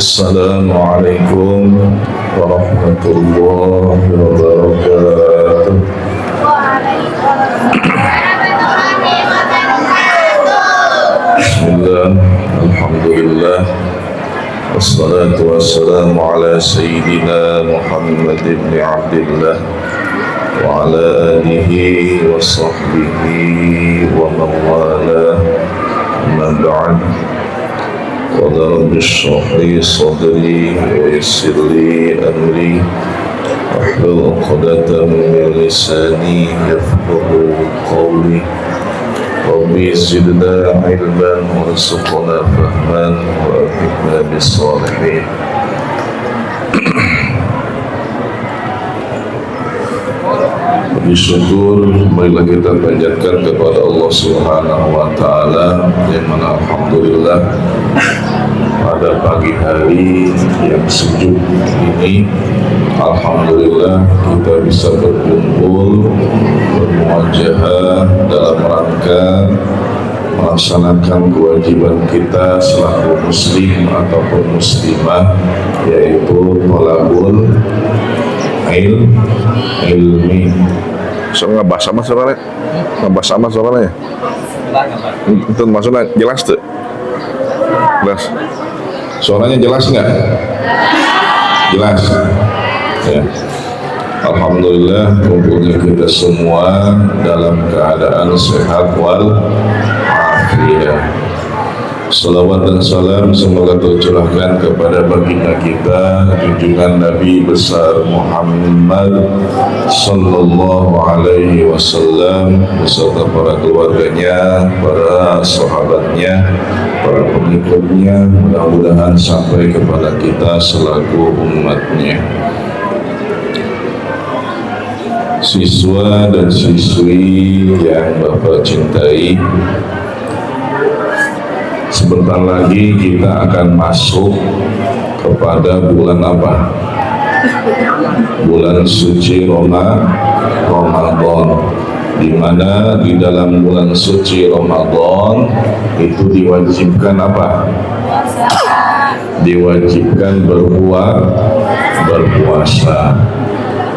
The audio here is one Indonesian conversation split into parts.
Assalamualaikum warahmatullahi wabarakatuh. Bismillah, alhamdulillah, wassalatu wassalamu ala sayyidina Muhammad ibn Abdillah wa ala alihi wa sahbihi wa man wala, amma ba'd. قال رب اشرح لي صدري ويسر لي أمري واحلل عقدة من لساني يفقهوا قولي رب زدنا علما وارزقنا فهما وألحقنا بالصالحين. Puji syukur marilah kita panjatkan kepada Allah Subhanahu wa taala yang mana alhamdulillah pada pagi hari yang sejuk ini alhamdulillah kita bisa berkumpul bermuajahah dalam rangka melaksanakan kewajiban kita selaku muslim ataupun muslimah, yaitu thalabul ilmi. So ngebahas sama soalnya, ngebahas sama soalnya. Itu maksudnya jelas tuh, jelas. Suaranya jelas nggak? Jelas. Ya. Alhamdulillah kumpulnya kita semua dalam keadaan sehat wal afiat. Salawat dan salam semoga tercurahkan kepada baginda kita junjungan Nabi besar Muhammad sallallahu alaihi wasallam beserta para keluarganya, para sahabatnya, para pengikutnya, mudah-mudahan sampai kepada kita selaku umatnya. Siswa dan siswi yang Bapak cintai, sebentar lagi kita akan masuk kepada bulan apa? Bulan suci Ramadan, di mana di dalam bulan suci Ramadan itu diwajibkan apa? Diwajibkan berpuasa.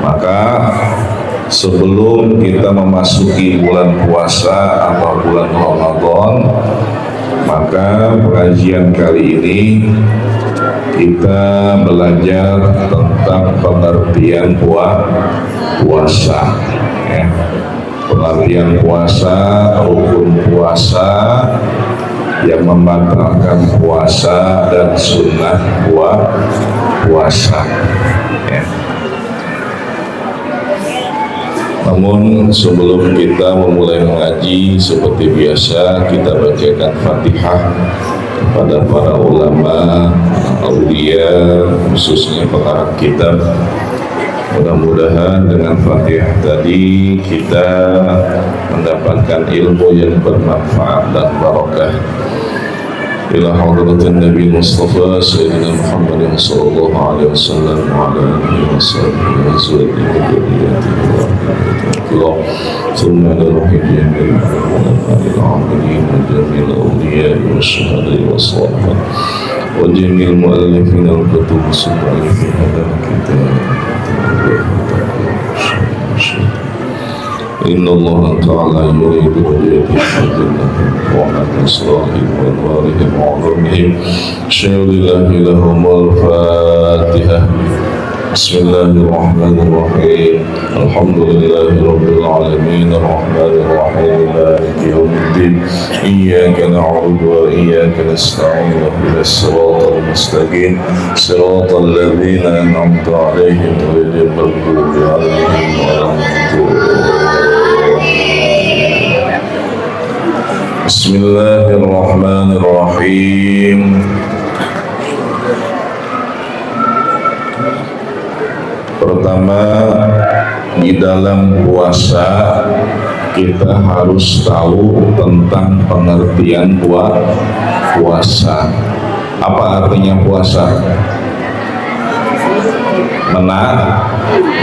Maka sebelum kita memasuki bulan puasa atau bulan Ramadan, maka pengajian kali ini kita belajar tentang pengertian puasa, ya. Pengertian puasa, rukun puasa yang membatalkan puasa dan sunnah puasa, ya. Namun sebelum kita memulai mengaji, seperti biasa kita bacakan Fatihah kepada para ulama, aulia, khususnya pengarang kitab. Mudah-mudahan dengan Fatihah tadi kita mendapatkan ilmu yang bermanfaat dan barakah. Ila hadratin Nabi Mustafa Sayyidina Muhammad sallallahu alaihi wasallam wa ala alihi wa sahbihi wa azwajihi wa dhurriyyatihi wa rahmatullahi thumma ila ruhi jamil al-amilin wa jamil awliya wa syuhada wa salihin wa jamil mu'allifin al-kutub as-sunnah hadal kitab. Inna Allah Ta'ala yuridu wajibih wajibah wa nasrahim wa nuarihim wa ulumihim syai'ulillahi lahumul fatihah. Bismillahirrahmanirrahim. Alhamdulillahi rabbil alamin ar-rahmanirrahim maliki yawmiddin iyyaka na'budu wa iyyaka nasta'in ihdinas siratal mustaqim siratal ladzina an'amta 'alaihim ghairil maghdubi 'alaihim waladdallin. Bismillahirrahmanirrahim. Pertama, di dalam puasa kita harus tahu tentang pengertian puasa. Apa artinya puasa?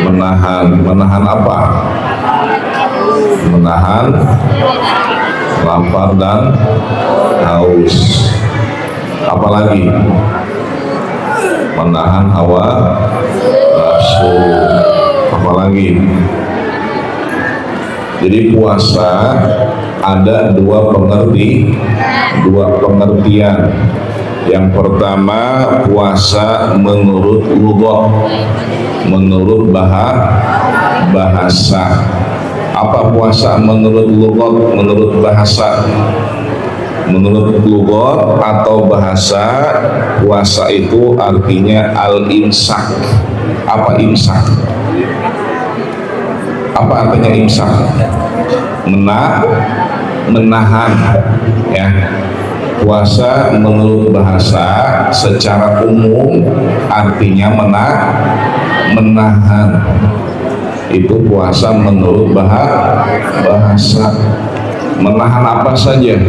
Menahan apa? Menahan lapar dan haus. Apalagi menahan hawa nafsu. Apalagi, jadi puasa ada dua pengertian. Yang pertama, puasa menurut lughat, menurut bahasa. Apa puasa menurut lughat, menurut bahasa? Menurut lughat atau bahasa, puasa itu artinya al-imsak. Apa imsak? Apa artinya imsak? Menahan, ya. Puasa menurut bahasa secara umum artinya menahan. Itu puasa menurut bahasa. Menahan apa saja?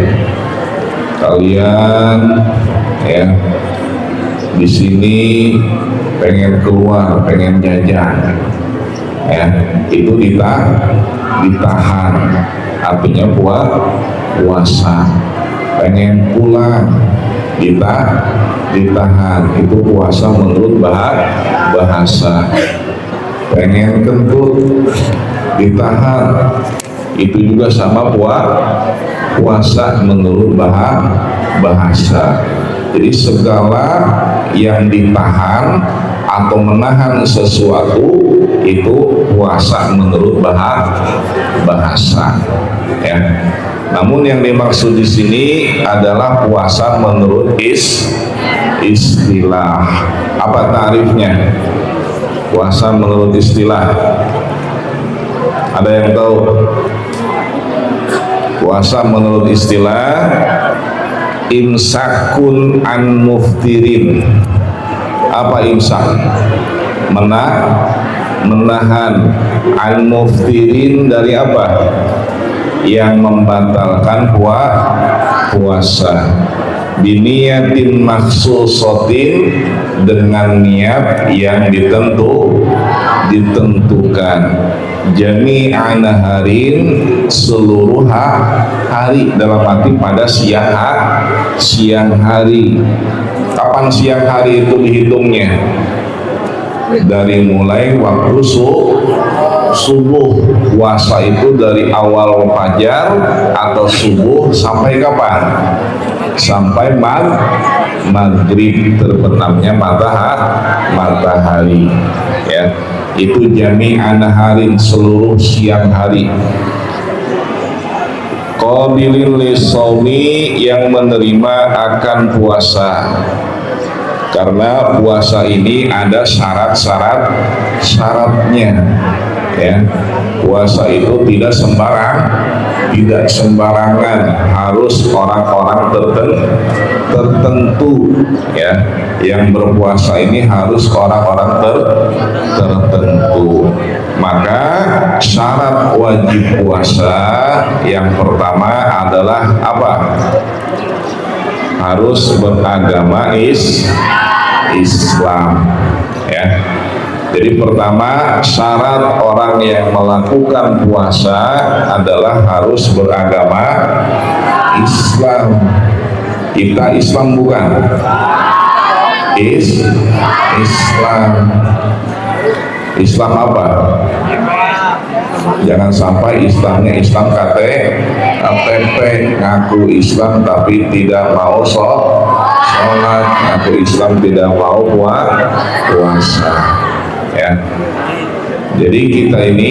Kalian, ya, di sini pengen keluar, pengen jajan, ya, itu ditahan. Artinya puasa. Pengen pulang, ditahan. Itu puasa menurut bahasa. Pengen kentut, ditahan. Itu juga sama puasa menurut bahasa. Jadi segala yang ditahan atau menahan sesuatu itu puasa menurut bahasa, ya. Namun yang dimaksud di sini adalah puasa menurut istilah. Apa tarifnya? Puasa menurut istilah. Ada yang tahu? Puasa menurut istilah, imsakun an muftirin. Apa imsak? Menahan an muftirin dari apa? Yang membatalkan puasa. Biniyatin maksusotin, dengan niat yang ditentukan. Jami'an harin, seluruh hari, dalam arti pada siang hari. Kapan siang hari itu dihitungnya? Dari mulai waktu subuh. Puasa itu dari awal fajar atau subuh sampai kapan? Sampai maghrib terbenamnya matahari, ya. Itu jami'an harin, seluruh siang hari. Qabilin lisawmi, yang menerima akan puasa. Karena puasa ini ada syaratnya, ya. Puasa itu tidak sembarangan, harus orang-orang tertentu, ya. Yang berpuasa ini harus orang-orang tertentu. Maka syarat wajib puasa yang pertama adalah apa? Harus beragama Islam, ya. Jadi pertama, syarat orang yang melakukan puasa adalah harus beragama Islam. Kita Islam bukan? Islam apa? Jangan sampai Islamnya Islam KTP, ngaku Islam tapi tidak mau sholat, ngaku Islam tidak mau puasa, ya. Jadi kita ini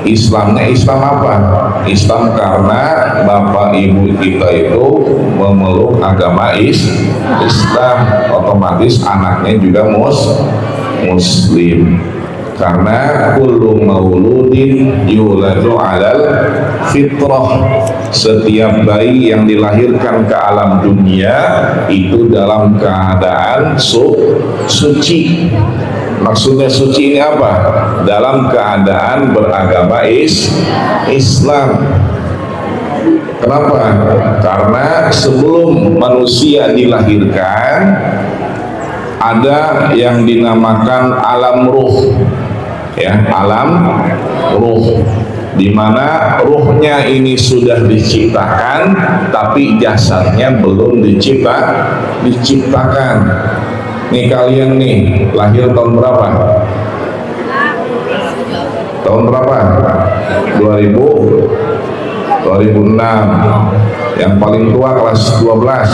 Islamnya Islam apa? Islam karena bapak ibu kita itu memeluk agama Islam, otomatis anaknya juga Muslim. Karena kullu mauludin yuladu alal fitrah, setiap bayi yang dilahirkan ke alam dunia itu dalam keadaan suci. Maksudnya suci ini apa? Dalam keadaan beragama Islam. Kenapa? Karena sebelum manusia dilahirkan ada yang dinamakan alam ruh, ya, alam ruh, di mana ruhnya ini sudah diciptakan tapi jasadnya belum diciptakan. Nih kalian nih lahir tahun berapa? Tahun berapa? 2006. Yang paling tua kelas 12.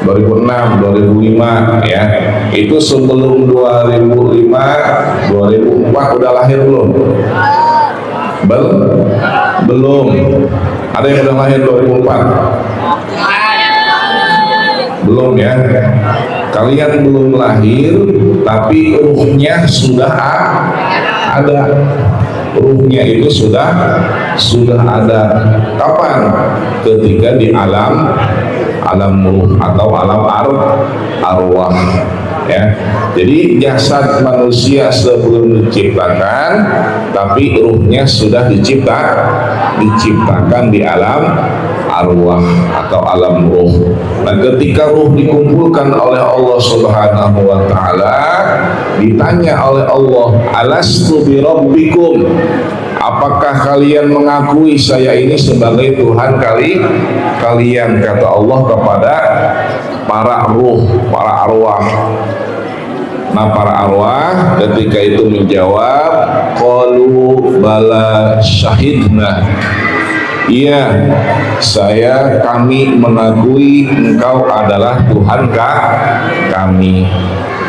2006, 2005 ya. Itu sebelum 2005, 2004 udah lahir belum? Belum. Ada yang udah lahir 2004? Belum ya. Kalian belum lahir tapi ruhnya sudah ada. Ruhnya itu sudah ada. Kapan? Ketika di alam ruh atau alam arwah ya. Jadi jasad manusia sebelum diciptakan, tapi ruhnya sudah diciptakan di alam arwah atau alam ruh. Nah, ketika ruh dikumpulkan oleh Allah Subhanahu wa taala, ditanya oleh Allah, "Alastu bi rabbikum?" Apakah kalian mengakui saya ini sebagai Tuhan kalian? Kata Allah kepada para ruh, para arwah. Nah, para arwah ketika itu menjawab, qalu bala syahidna. Iya, kami mengakui engkau adalah Tuhan kami.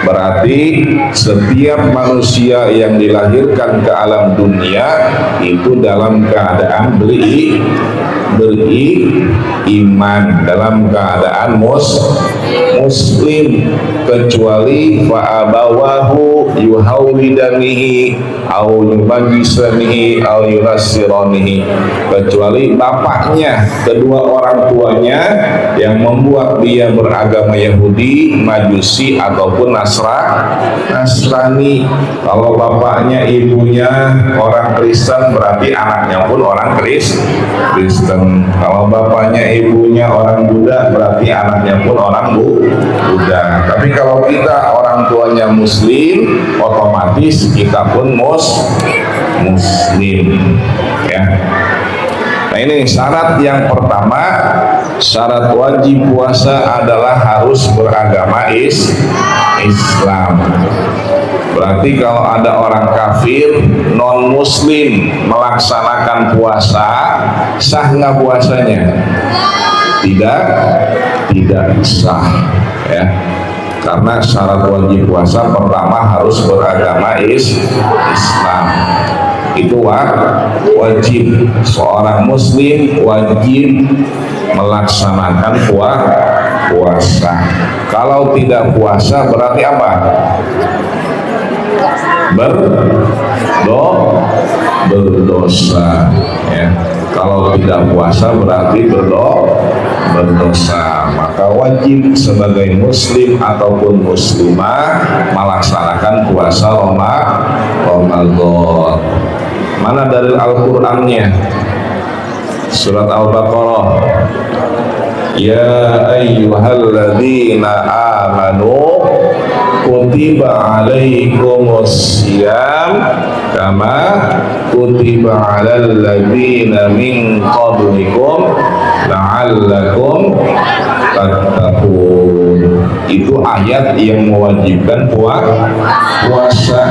Berarti setiap manusia yang dilahirkan ke alam dunia itu dalam keadaan beriman, dalam keadaan muslim, kecuali fa'abawahu yuhawidanihi au yubajisanihi au yunasiranihi, kecuali bapaknya, kedua orang tuanya yang membuat dia beragama Yahudi, Majusi ataupun Nasrani. Kalau bapaknya ibunya orang Kristen berarti anaknya pun orang Kristen. Kalau bapaknya ibunya orang Buddha berarti anaknya pun orang Buddha. Tapi kalau kita orang tuanya Muslim, otomatis kita pun Muslim ya. Nah, ini syarat yang pertama, syarat wajib puasa adalah harus beragama Islam. Berarti kalau ada orang kafir non muslim melaksanakan puasa, sah nggak puasanya? Tidak sah ya. Karena syarat wajib puasa pertama harus beragama Islam. Itu wajib, seorang muslim wajib melaksanakan puasa. Kalau tidak puasa berarti apa? Berdosa ya. Kalau tidak puasa berarti berdosa. Maka wajib sebagai muslim ataupun muslimah melaksanakan puasa Ramadan. Mana dalil Al-Qur'annya? Surat Al-Baqarah. Ya ayyuhalladzina amanu kutiba alaikumus syiyam kama kutiba alal ladzina min qablikum la'allakum tattaqun. Itu ayat yang mewajibkan puasa.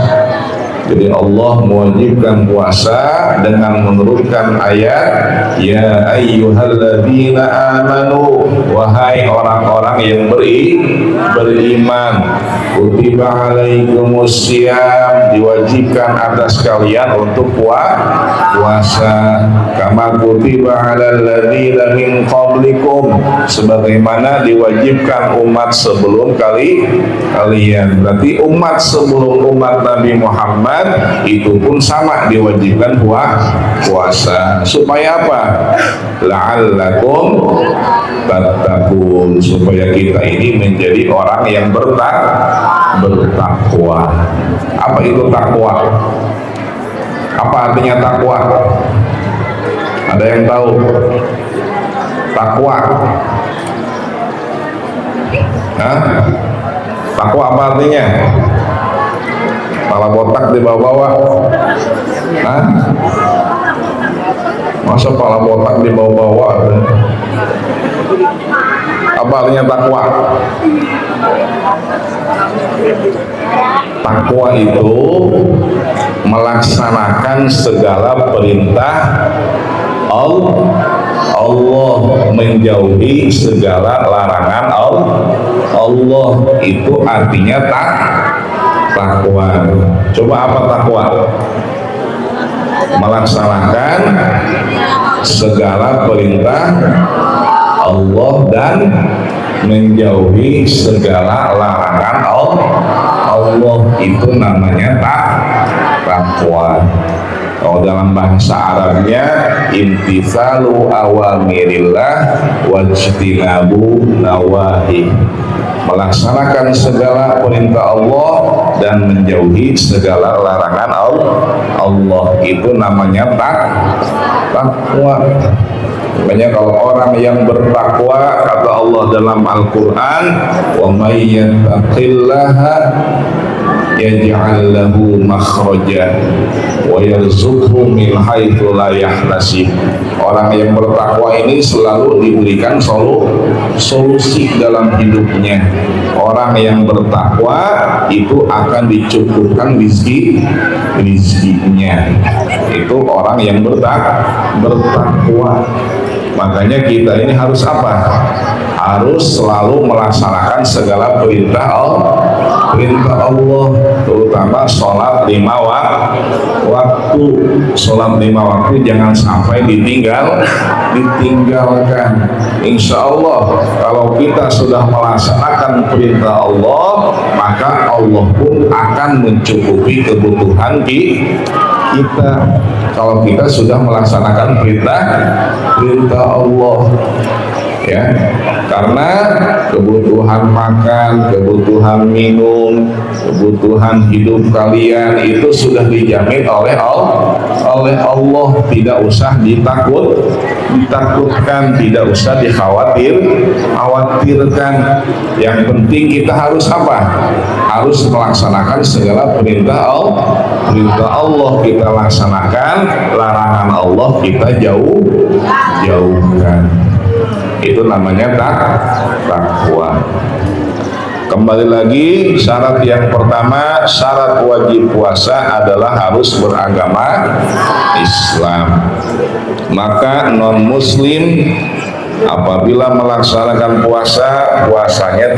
Jadi Allah mewajibkan puasa dengan menurunkan ayat ya ayyuhalladzina amanu, wahai orang-orang yang beriman, kutiba alaikumus syiyam, diwajibkan atas kalian untuk puasa, kama kutiba alal ladzina min qablikum, sebagaimana diwajibkan umat sebelum kalian. Berarti umat sebelum umat Nabi Muhammad itu pun sama diwajibkan puasa. Supaya apa? La'allakum tattaqun, supaya kita ini menjadi orang yang bertakwa. Apa itu takwa? Apa artinya takwa? Ada yang tahu? Takwa. Hah? Takwa apa artinya? Kepala botak dibawa-bawa. Hah? Masa kepala botak dibawa-bawa? Apa artinya takwa? Takwa itu melaksanakan segala perintah Allah, menjauhi segala larangan Allah. Itu artinya takwa. Coba apa takwa? Melaksanakan segala perintah Allah dan menjauhi segala larangan Allah. Itu namanya takwa. Kalau dalam bahasa Arabnya imtitsalu awamirillah wajtinabu nawahi, melaksanakan segala perintah Allah dan menjauhi segala larangan Allah. Itu namanya takwa. Makanya kalau orang yang bertakwa, kata Allah dalam Al-Quran, wa may yattaqillaha yaj'al lahu makhraja wa yarzuqhu min haitsu la yahtasib. Orang yang bertakwa ini selalu diberikan solusi dalam hidupnya. Orang yang bertakwa itu akan dicukupkan rizkinya. Itu orang yang bertakwa. Makanya kita ini harus apa? Harus selalu melaksanakan segala perintah Allah, terutama sholat 5 waktu. Sholat 5 waktu jangan sampai ditinggalkan. Insya Allah kalau kita sudah melaksanakan perintah Allah, maka Allah pun akan mencukupi kebutuhan kita. Kalau kita sudah melaksanakan perintah Allah, ya, karena kebutuhan makan, kebutuhan minum, kebutuhan hidup kalian itu sudah dijamin oleh Allah. Tidak usah ditakutkan, tidak usah dikhawatirkan. Yang penting kita harus apa? Harus melaksanakan segala perintah Allah kita laksanakan, larangan Allah kita jauhkan. Itu namanya takwa. Kembali lagi, syarat yang pertama, syarat wajib puasa adalah harus beragama Islam. Maka non muslim apabila melaksanakan puasanya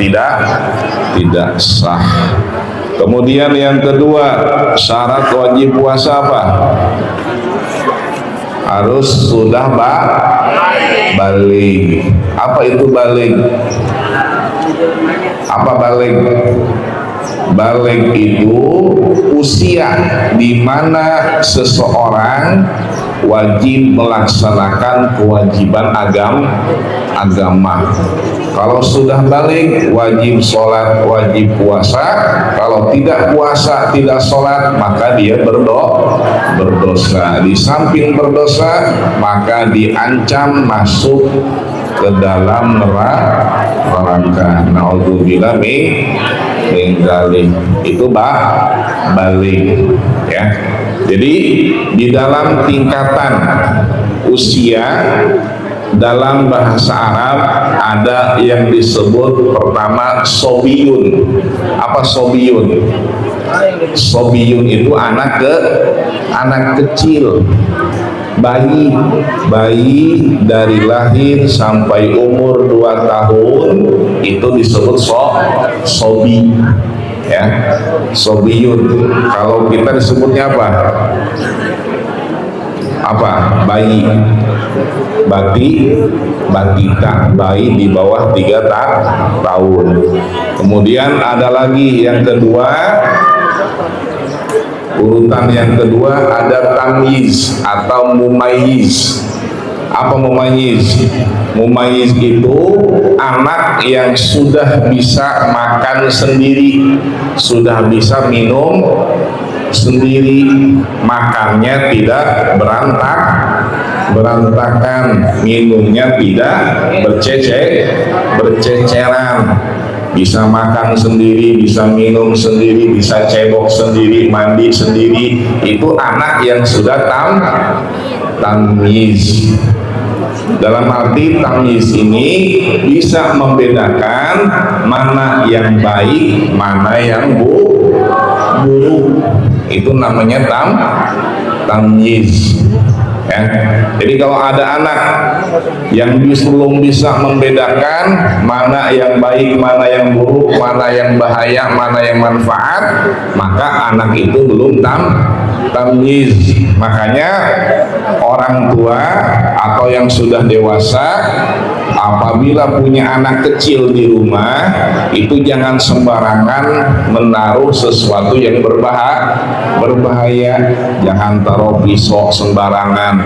tidak sah. Kemudian yang kedua, syarat wajib puasa apa? Harus sudah balik. Apa itu balik? Apa balik? Balik itu usia di mana seseorang wajib melaksanakan kewajiban agama. Kalau sudah balik, wajib sholat, wajib puasa. Kalau tidak puasa, tidak sholat, maka dia berdosa. Di samping berdosa, maka diancam masuk ke dalam neraka. Naudzubillah min dzalik. Itu balik, ya. Jadi di dalam tingkatan usia dalam bahasa Arab ada yang disebut pertama sobiyun. Apa sobiyun? Sobiyun itu anak kecil, bayi dari lahir sampai umur 2 tahun itu disebut sobi, ya, sobiyun. Kalau kita disebutnya apa? Bayi, batita, bayi di bawah 3 tahun. Kemudian ada lagi yang kedua, urutan yang kedua ada tamyiz atau mumayyiz. Apa mumayyiz? Mumayyiz itu anak yang sudah bisa makan sendiri, sudah bisa minum sendiri, makannya tidak berantakan, minumnya tidak berceceran, bisa makan sendiri, bisa minum sendiri, bisa cebok sendiri, mandi sendiri. Itu anak yang sudah tamyiz. Dalam arti tamyiz ini bisa membedakan mana yang baik, mana yang buruk. Itu namanya tamyiz. Ya. Jadi kalau ada anak yang belum bisa membedakan mana yang baik, mana yang buruk, mana yang bahaya, mana yang manfaat, maka anak itu belum tamyiz. Makanya orang tua atau yang sudah dewasa apabila punya anak kecil di rumah itu jangan sembarangan menaruh sesuatu yang berbahaya. Jangan taruh pisau sembarangan,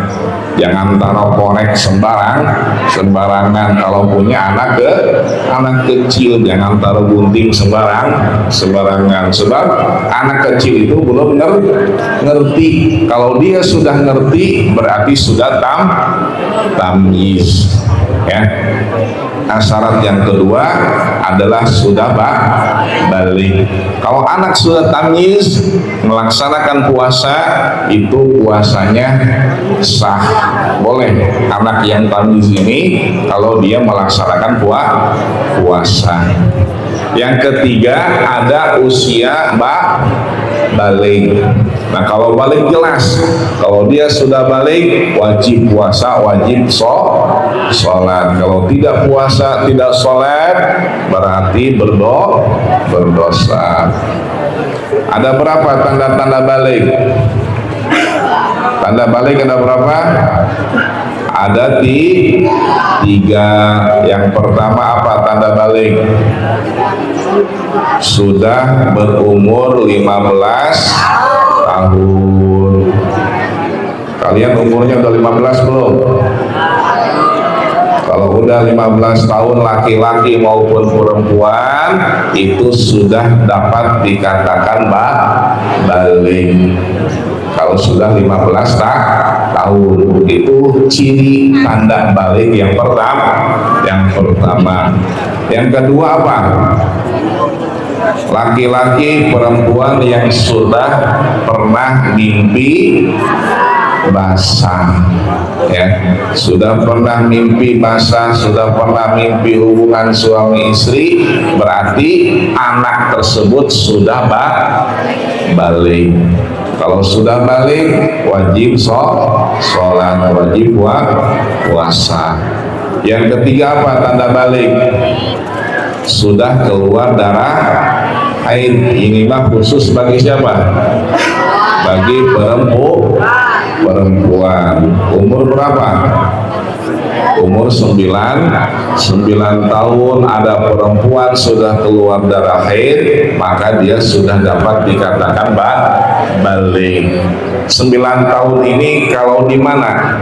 jangan taruh korek sembarangan. Kalau punya anak kecil jangan taruh gunting sembarangan. Sebab anak kecil itu belum ngerti. Kalau dia sudah ngerti berarti sudah tamyiz. Ya. Nah, syarat yang kedua adalah sudah balik. Kalau anak sudah tamyiz melaksanakan puasa, itu puasanya sah. Boleh anak yang tamyiz ini kalau dia melaksanakan puasa. Yang ketiga ada usia balik. Nah, kalau balik jelas, kalau dia sudah balik wajib puasa, wajib sholat. Kalau tidak puasa, tidak sholat, berarti berdosa. Ada berapa tanda-tanda balik? Tanda balik ada berapa? Ada tiga. Yang pertama apa tanda balik? Sudah berumur 15 tahun. Kalian umurnya udah 15 belum? Kalau udah 15 tahun laki-laki maupun perempuan itu sudah dapat dikatakan balik. Kalau sudah 15 tahun itu ciri tanda balik yang pertama. Yang kedua apa? Laki-laki perempuan yang sudah pernah mimpi basah, ya, sudah pernah mimpi basah, sudah pernah mimpi hubungan suami istri, berarti anak tersebut sudah balik. Kalau sudah balik wajib sholat, wajib puasa. Yang ketiga apa tanda balik? Sudah keluar darah haid. Ini mah khusus bagi siapa? Bagi perempuan. Umur berapa? Umur 9 tahun ada perempuan sudah keluar darah haid, maka dia sudah dapat dikatakan balik. 9 tahun ini kalau di mana?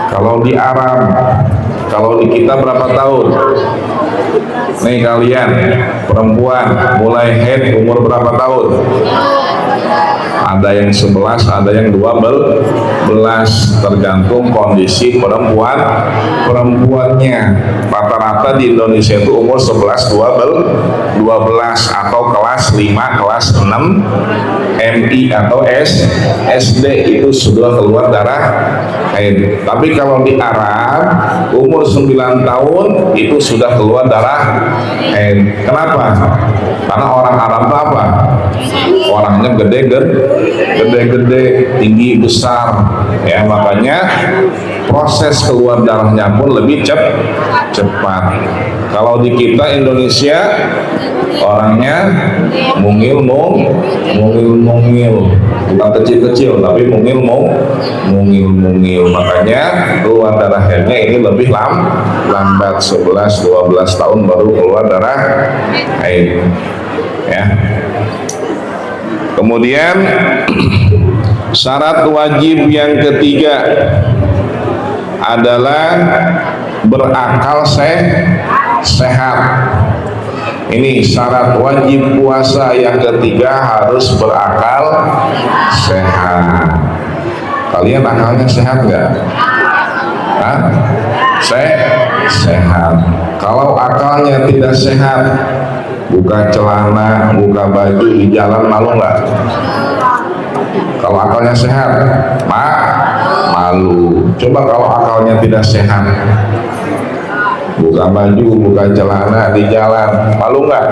Kalau di Arab. Kalau di kita berapa tahun? Nih kalian perempuan mulai haid umur berapa tahun? Ada yang 11, ada yang 12, tergantung kondisi perempuannya. Rata-rata di Indonesia itu umur 11, 12 atau kelas 5, kelas 6 MI atau SD itu sudah keluar darah haid. Tapi kalau di Arab umur 9 tahun itu sudah keluar darah haid. Kenapa? Karena orang Arab itu apa? Orangnya gede-gede, tinggi, besar, ya, makanya proses keluar darahnya pun lebih cepat. Kalau di kita Indonesia orangnya mungil, bukan kecil-kecil tapi mungil, makanya keluar darah haidnya ini lebih lambat, 11-12 tahun baru keluar darah haid, ya. Kemudian syarat wajib yang ketiga adalah berakal sehat. Ini syarat wajib puasa yang ketiga, harus berakal sehat. Kalian akalnya sehat nggak? Sehat. Kalau akalnya tidak sehat, buka celana, buka baju di jalan malu nggak? Kalau akalnya sehat, malu. malu. Coba kalau akalnya tidak sehat, buka baju, buka celana di jalan, malu nggak?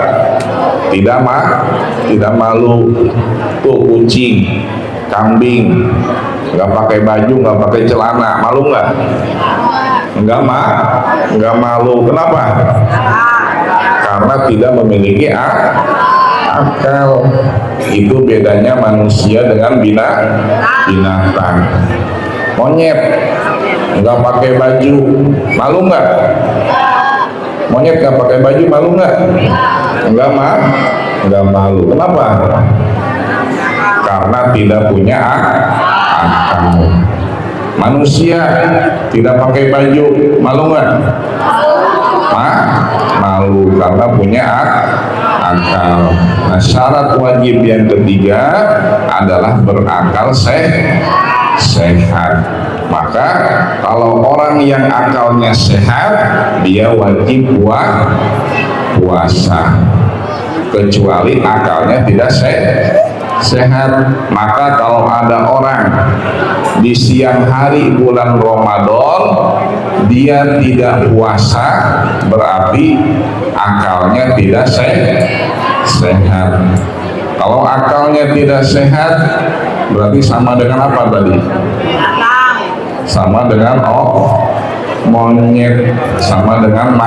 Tidak malu. Tuh kucing, kambing, nggak pakai baju, nggak pakai celana, malu nggak? Nggak malu. Kenapa? Karena tidak memiliki akal. Itu bedanya manusia dengan binatang. Monyet nggak pakai baju, malu nggak? Monyet nggak pakai baju, malu nggak? Nggak malu. Kenapa? Karena tidak punya akal. Manusia tidak pakai baju, malu nggak? Malu karena punya akal. Nah, syarat wajib yang ketiga adalah berakal sehat. Maka kalau orang yang akalnya sehat, dia wajib puasa, kecuali akalnya tidak sehat. Maka kalau ada orang di siang hari bulan Ramadan dia tidak puasa, berarti akalnya tidak sehat. Kalau akalnya tidak sehat, berarti sama dengan apa tadi? Sama dengan monyet, sama dengan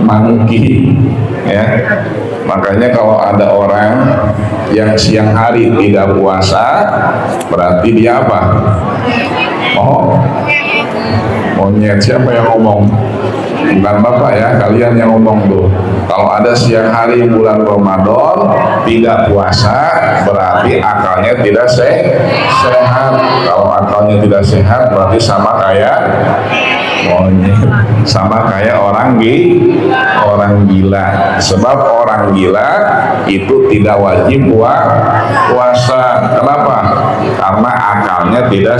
monkey, ya. Makanya kalau ada orang yang siang hari tidak puasa, berarti dia apa? Monyet. Siapa yang ngomong? Bukan Bapak ya, kalian yang ngomong tuh. Kalau ada siang hari bulan Ramadan tidak puasa, berarti akalnya tidak sehat. Kalau akalnya tidak sehat, berarti sama kayak monyet, sama kayak orang gila. Sebab orang gila itu tidak wajib puasa. Kenapa? Karena akalnya tidak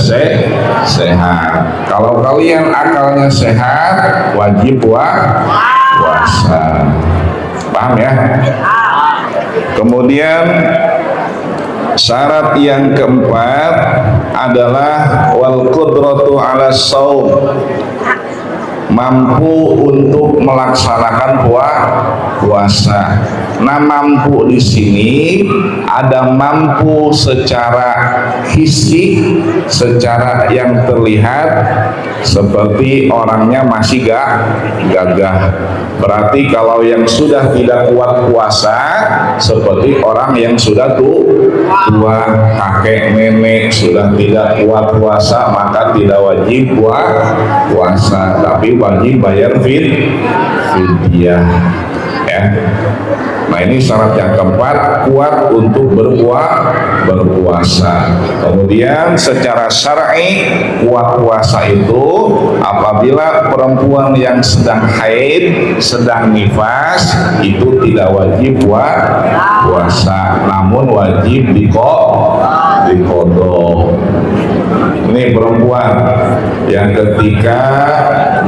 sehat. Kalau kalian akalnya sehat, wajib puasa. Paham ya? Kemudian syarat yang keempat adalah wal qudratu ala shaum, mampu untuk melaksanakan puasa. Nah, mampu di sini ada mampu secara fisik, secara yang terlihat seperti orangnya masih gagah. Berarti kalau yang sudah tidak kuat puasa seperti orang yang sudah tua, kakek nenek sudah tidak kuat puasa, maka tidak wajib puasa, tapi wajib bayar fidyah, ya. Nah, ini syarat yang keempat, kuat untuk berpuasa. Kemudian secara syar'i kuat puasa itu apabila perempuan yang sedang haid, sedang nifas, itu tidak wajib puasa, namun wajib diqadha. Ini perempuan yang ketika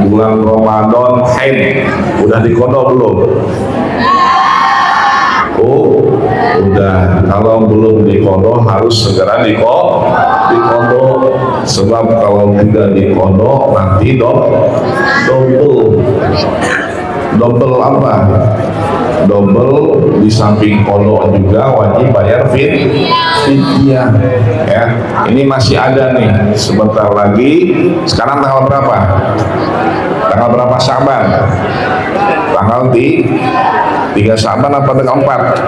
bulan Ramadan haid, udah diqadha belum? Udah. Kalau belum diqadha harus segera diqadha. Sebab kalau tidak diqadha nanti double apa? Double, di samping qadha juga wajib bayar fidyah, ya. Ini masih ada nih, sebentar lagi. Sekarang tanggal berapa? Tanggal berapa Sya'ban? Tanggal 3 Sya'ban apa tanggal 4?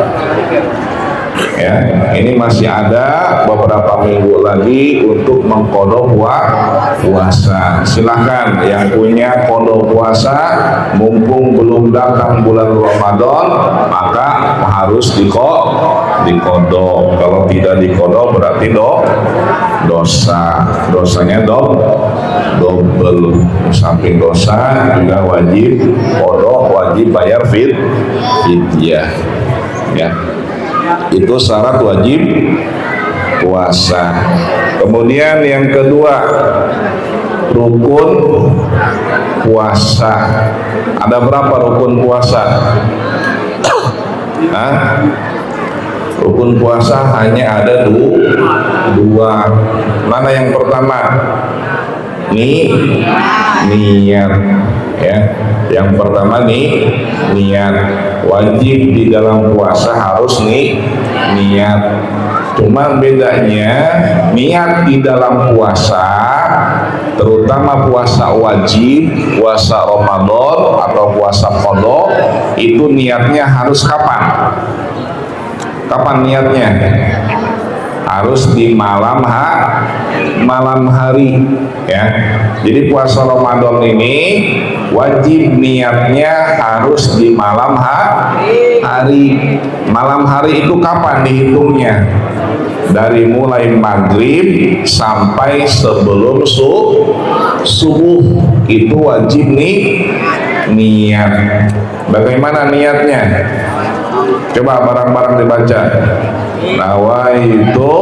Ya, ini masih ada beberapa minggu lagi untuk mengqadha puasa. Silahkan yang punya qadha puasa, mumpung belum datang bulan Ramadan, maka harus diqadha. Kalau tidak diqadha berarti dosanya double. Samping dosa juga wajib qadha, wajib bayar fidyah, ya. Itu syarat wajib puasa. Kemudian yang kedua, rukun puasa. Ada berapa rukun puasa? Rukun puasa hanya ada dua. Mana yang pertama? Niat, ya. Yang pertama niat. Wajib di dalam puasa harus niat. Cuma bedanya niat di dalam puasa, terutama puasa wajib, puasa Ramadan atau puasa qadha, itu niatnya harus kapan? Kapan niatnya? Harus di malam hari, ya. Jadi puasa Ramadan ini wajib niatnya harus di malam hari. Malam hari itu kapan dihitungnya? Dari mulai maghrib sampai sebelum subuh, itu wajib niat. Bagaimana niatnya? Coba bareng-bareng dibaca. Nawaitu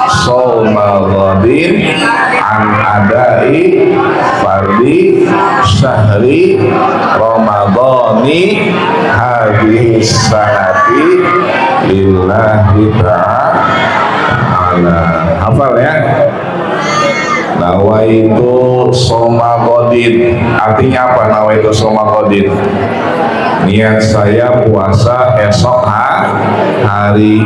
shauma ghadin an adai fardi syahri ramadhani hadhihi sanati lillahi ta'ala. Hafal ya? Nawaitu shauma ghadin. Artinya apa nawaitu shauma ghadin? Niat saya puasa esok hari.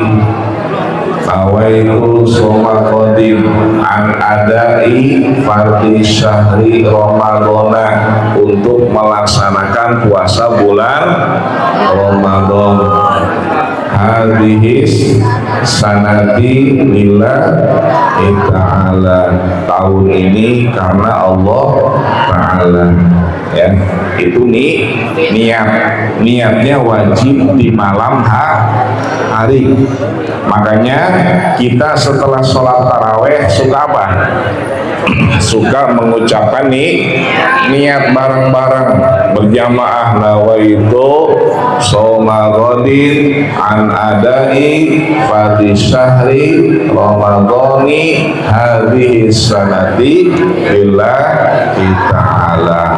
Nawaitu shauma ghadin an adai fardhi syahri ramadhana, untuk melaksanakan puasa bulan Ramadan. Hadhis sanati lillahi ta'ala, tahun ini karena Allah Ta'ala, ya. Itu niatnya wajib di malam hari. Makanya kita setelah sholat taraweh suka apa? Suka mengucapkan niat bareng-bareng berjamaah. Nawaitu shauma ghadin an adai fardhi syahri ramadhani hadhihi sanati lillahi ta'ala.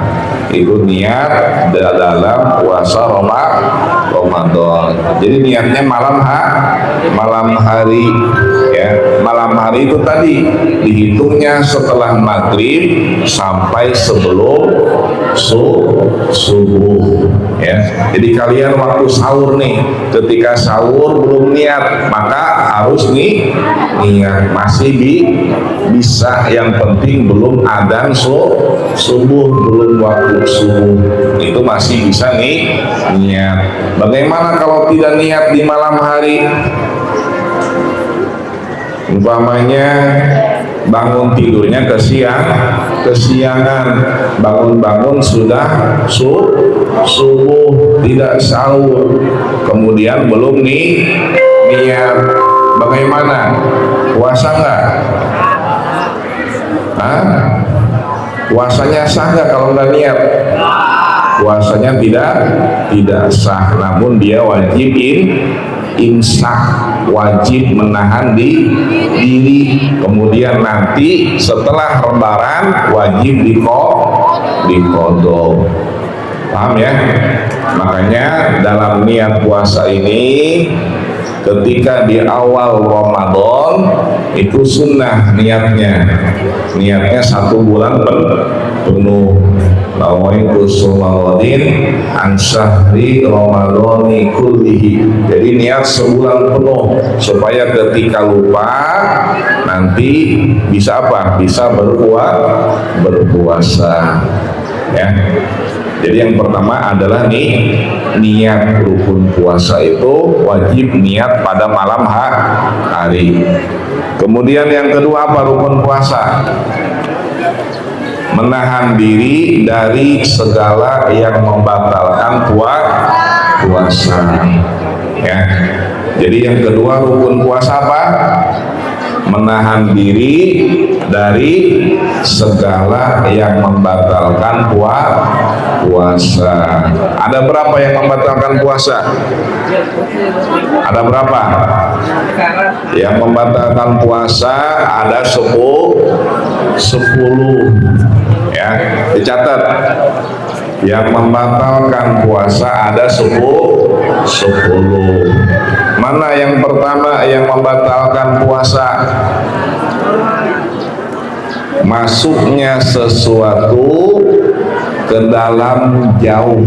Itu niat dalam puasa Ramadan. Jadi niatnya malam hari, ya. Malam hari itu tadi dihitungnya setelah maghrib sampai sebelum subuh, ya. Jadi kalian waktu sahur nih, ketika sahur belum niat, maka harus niat. Masih bisa, yang penting belum adzan subuh, belum waktu subuh, itu masih bisa niat. Bagaimana kalau tidak niat di malam hari? Umpamanya bangun tidurnya kesiangan, bangun sudah subuh, tidak sahur, kemudian belum niat. Bagaimana? Puasa nggak? Puasanya sah nggak kalau nggak niat? Puasanya tidak sah, namun dia wajib imsak, wajib menahan diri. Kemudian nanti setelah lebaran wajib diqodho. Paham ya? Makanya dalam niat puasa ini, ketika di awal Ramadan itu sunnah niatnya 1 bulan penuh. Nawaitu shauma ghadin an syahri ramadhani kullihi. Jadi niat sebulan penuh supaya ketika lupa nanti bisa apa? Bisa berpuasa, ya. Jadi yang pertama adalah niat. Rukun puasa itu wajib niat pada malam hari. Kemudian yang kedua apa rukun puasa? Menahan diri dari segala yang membatalkan puasa, ya. Jadi yang kedua rukun puasa apa? Menahan diri dari segala yang membatalkan puasa. Ada berapa yang membatalkan puasa? Ada berapa? Yang membatalkan puasa ada 10, ya. Dicatat. Yang membatalkan puasa ada 10. Mana yang pertama yang membatalkan puasa? Masuknya sesuatu ke dalam jauh.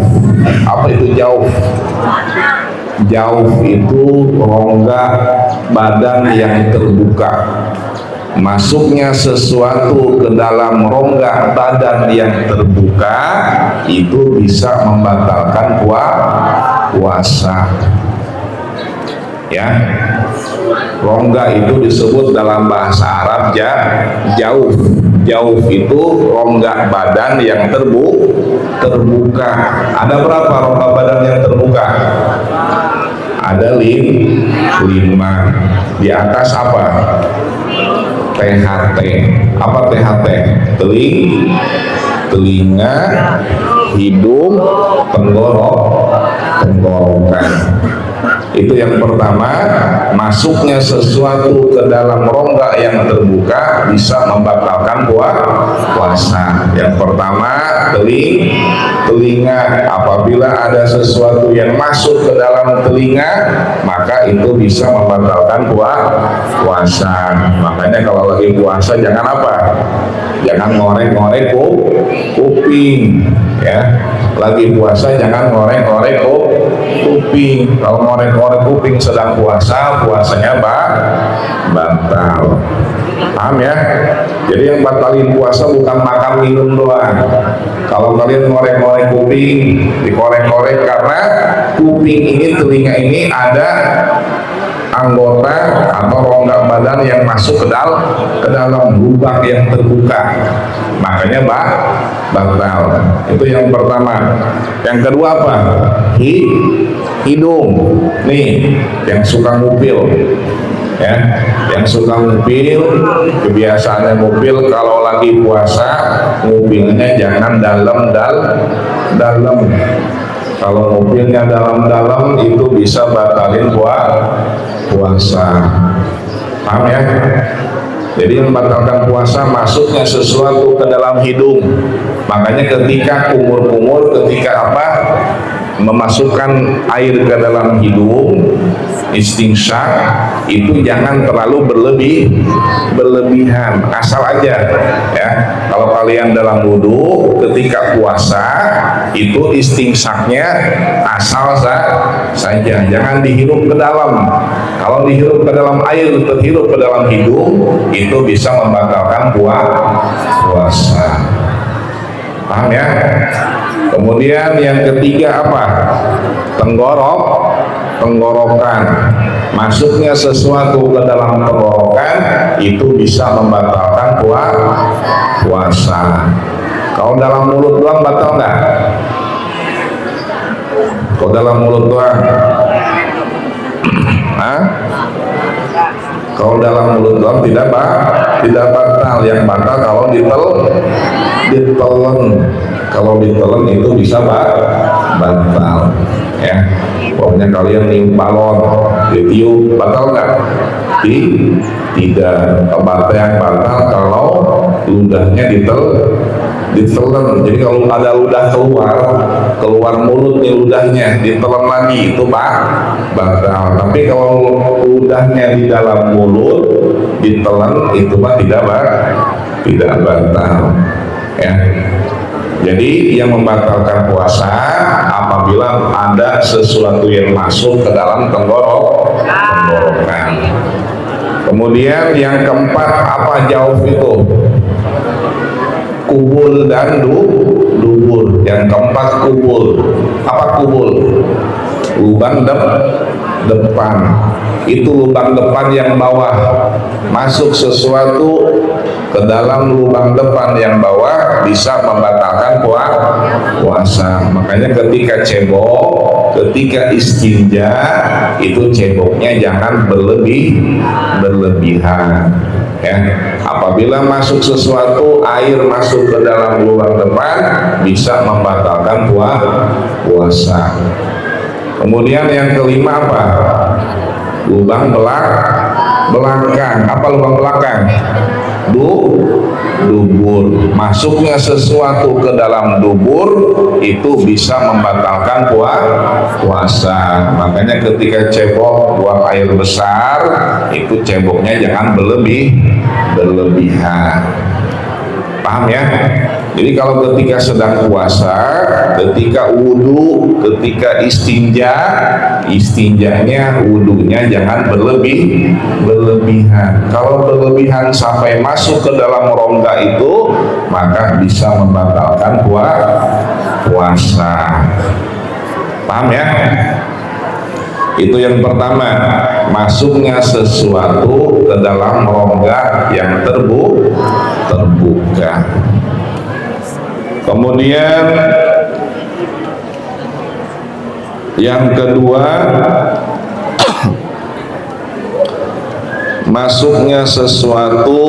Apa itu jauh? Jauh itu rongga badan yang terbuka. Masuknya sesuatu ke dalam rongga badan yang terbuka itu bisa membatalkan puasa. Ya, rongga itu disebut dalam bahasa Arab jauh. Jauh itu rongga badan yang terbuka. Ada berapa rongga badan yang terbuka? Ada 5. Di atas apa? THT. Apa THT? Telinga, hidung, tenggorokan. Itu yang pertama, masuknya sesuatu ke dalam rongga yang terbuka bisa membatalkan puasa. Yang pertama, telinga. Apabila ada sesuatu yang masuk ke dalam telinga, maka itu bisa membatalkan puasa. Makanya kalau lagi puasa jangan apa? Jangan ngorek-ngorek kuping, ya. Lagi puasa jangan ngorek-ngorek kuping. Kalau ngorek-ngorek kuping sedang puasa, puasanya batal. Paham ya? Jadi yang batalin puasa bukan makan minum doang. Kalau kalian ngorek-ngorek kuping, dikorek-korek karena kuping ini, telinga ini ada anggota atau rongga badan yang masuk ke dalam lubang yang terbuka, makanya batal. Itu yang pertama. Yang kedua apa? Hidung. Nih, yang suka ngupil, ya, yang suka ngupil, kebiasaannya ngupil kalau lagi puasa, ngupilnya jangan dalam. Kalau ngupilnya dalam-dalam itu bisa batalin puasa. Paham ya? Jadi yang membatalkan puasa masuknya sesuatu ke dalam hidung. Makanya ketika kumur-kumur, ketika apa? Memasukkan air ke dalam hidung, istinsyak, itu jangan terlalu berlebihan, asal aja, ya. Kalau kalian dalam wudhu ketika puasa itu istinsyaknya asal saja, jangan dihirup ke dalam. Kalau dihirup ke dalam air, terhirup ke dalam hidung, itu bisa membatalkan puasa. Paham ya? Kemudian yang ketiga apa? Tenggorokan. Masuknya sesuatu ke dalam tenggorokan itu bisa membatalkan puasa. Kalau dalam mulut doang batal nggak? Kalau dalam mulut doang? Kalau dalam mulut doang tidak batal. Yang batal kalau ditelen. Kalau ditelen itu bisa batal, ya. Pokoknya kalian niup balon, ditiup, batal nggak? Tidak. Yang batal kalau ludahnya ditelan. Jadi kalau ada ludah keluar mulut nih ludahnya, ditelan lagi, itu batal. Tapi kalau ludahnya di dalam mulut ditelan, itu mah tidak batal, ya. Jadi yang membatalkan puasa apabila ada sesuatu yang masuk ke dalam tenggorokan. Kemudian yang keempat apa jauh itu? Kubul dan dubur. Yang keempat kubul. Apa kubul? Lubang depan. Itu lubang depan yang bawah. Masuk sesuatu ke dalam lubang depan yang bawah bisa membatalkan puasa. Makanya ketika cebok, ketika istinja itu ceboknya jangan berlebihan, ya. Apabila masuk sesuatu, air masuk ke dalam lubang depan bisa membatalkan puasa. Kemudian yang kelima apa? Lubang belakang. Apa lubang belakang? dubur. Masuknya sesuatu ke dalam dubur itu bisa membatalkan puasa. Makanya ketika cebok buang air besar, itu ceboknya jangan berlebihan. Paham ya? Jadi kalau ketika sedang puasa, ketika wudhu, ketika istinjanya wudhunya jangan berlebihan. Kalau berlebihan sampai masuk ke dalam rongga itu, maka bisa membatalkan puasa. Paham ya? Itu yang pertama, masuknya sesuatu ke dalam rongga yang terbuka. Kemudian yang kedua, masuknya sesuatu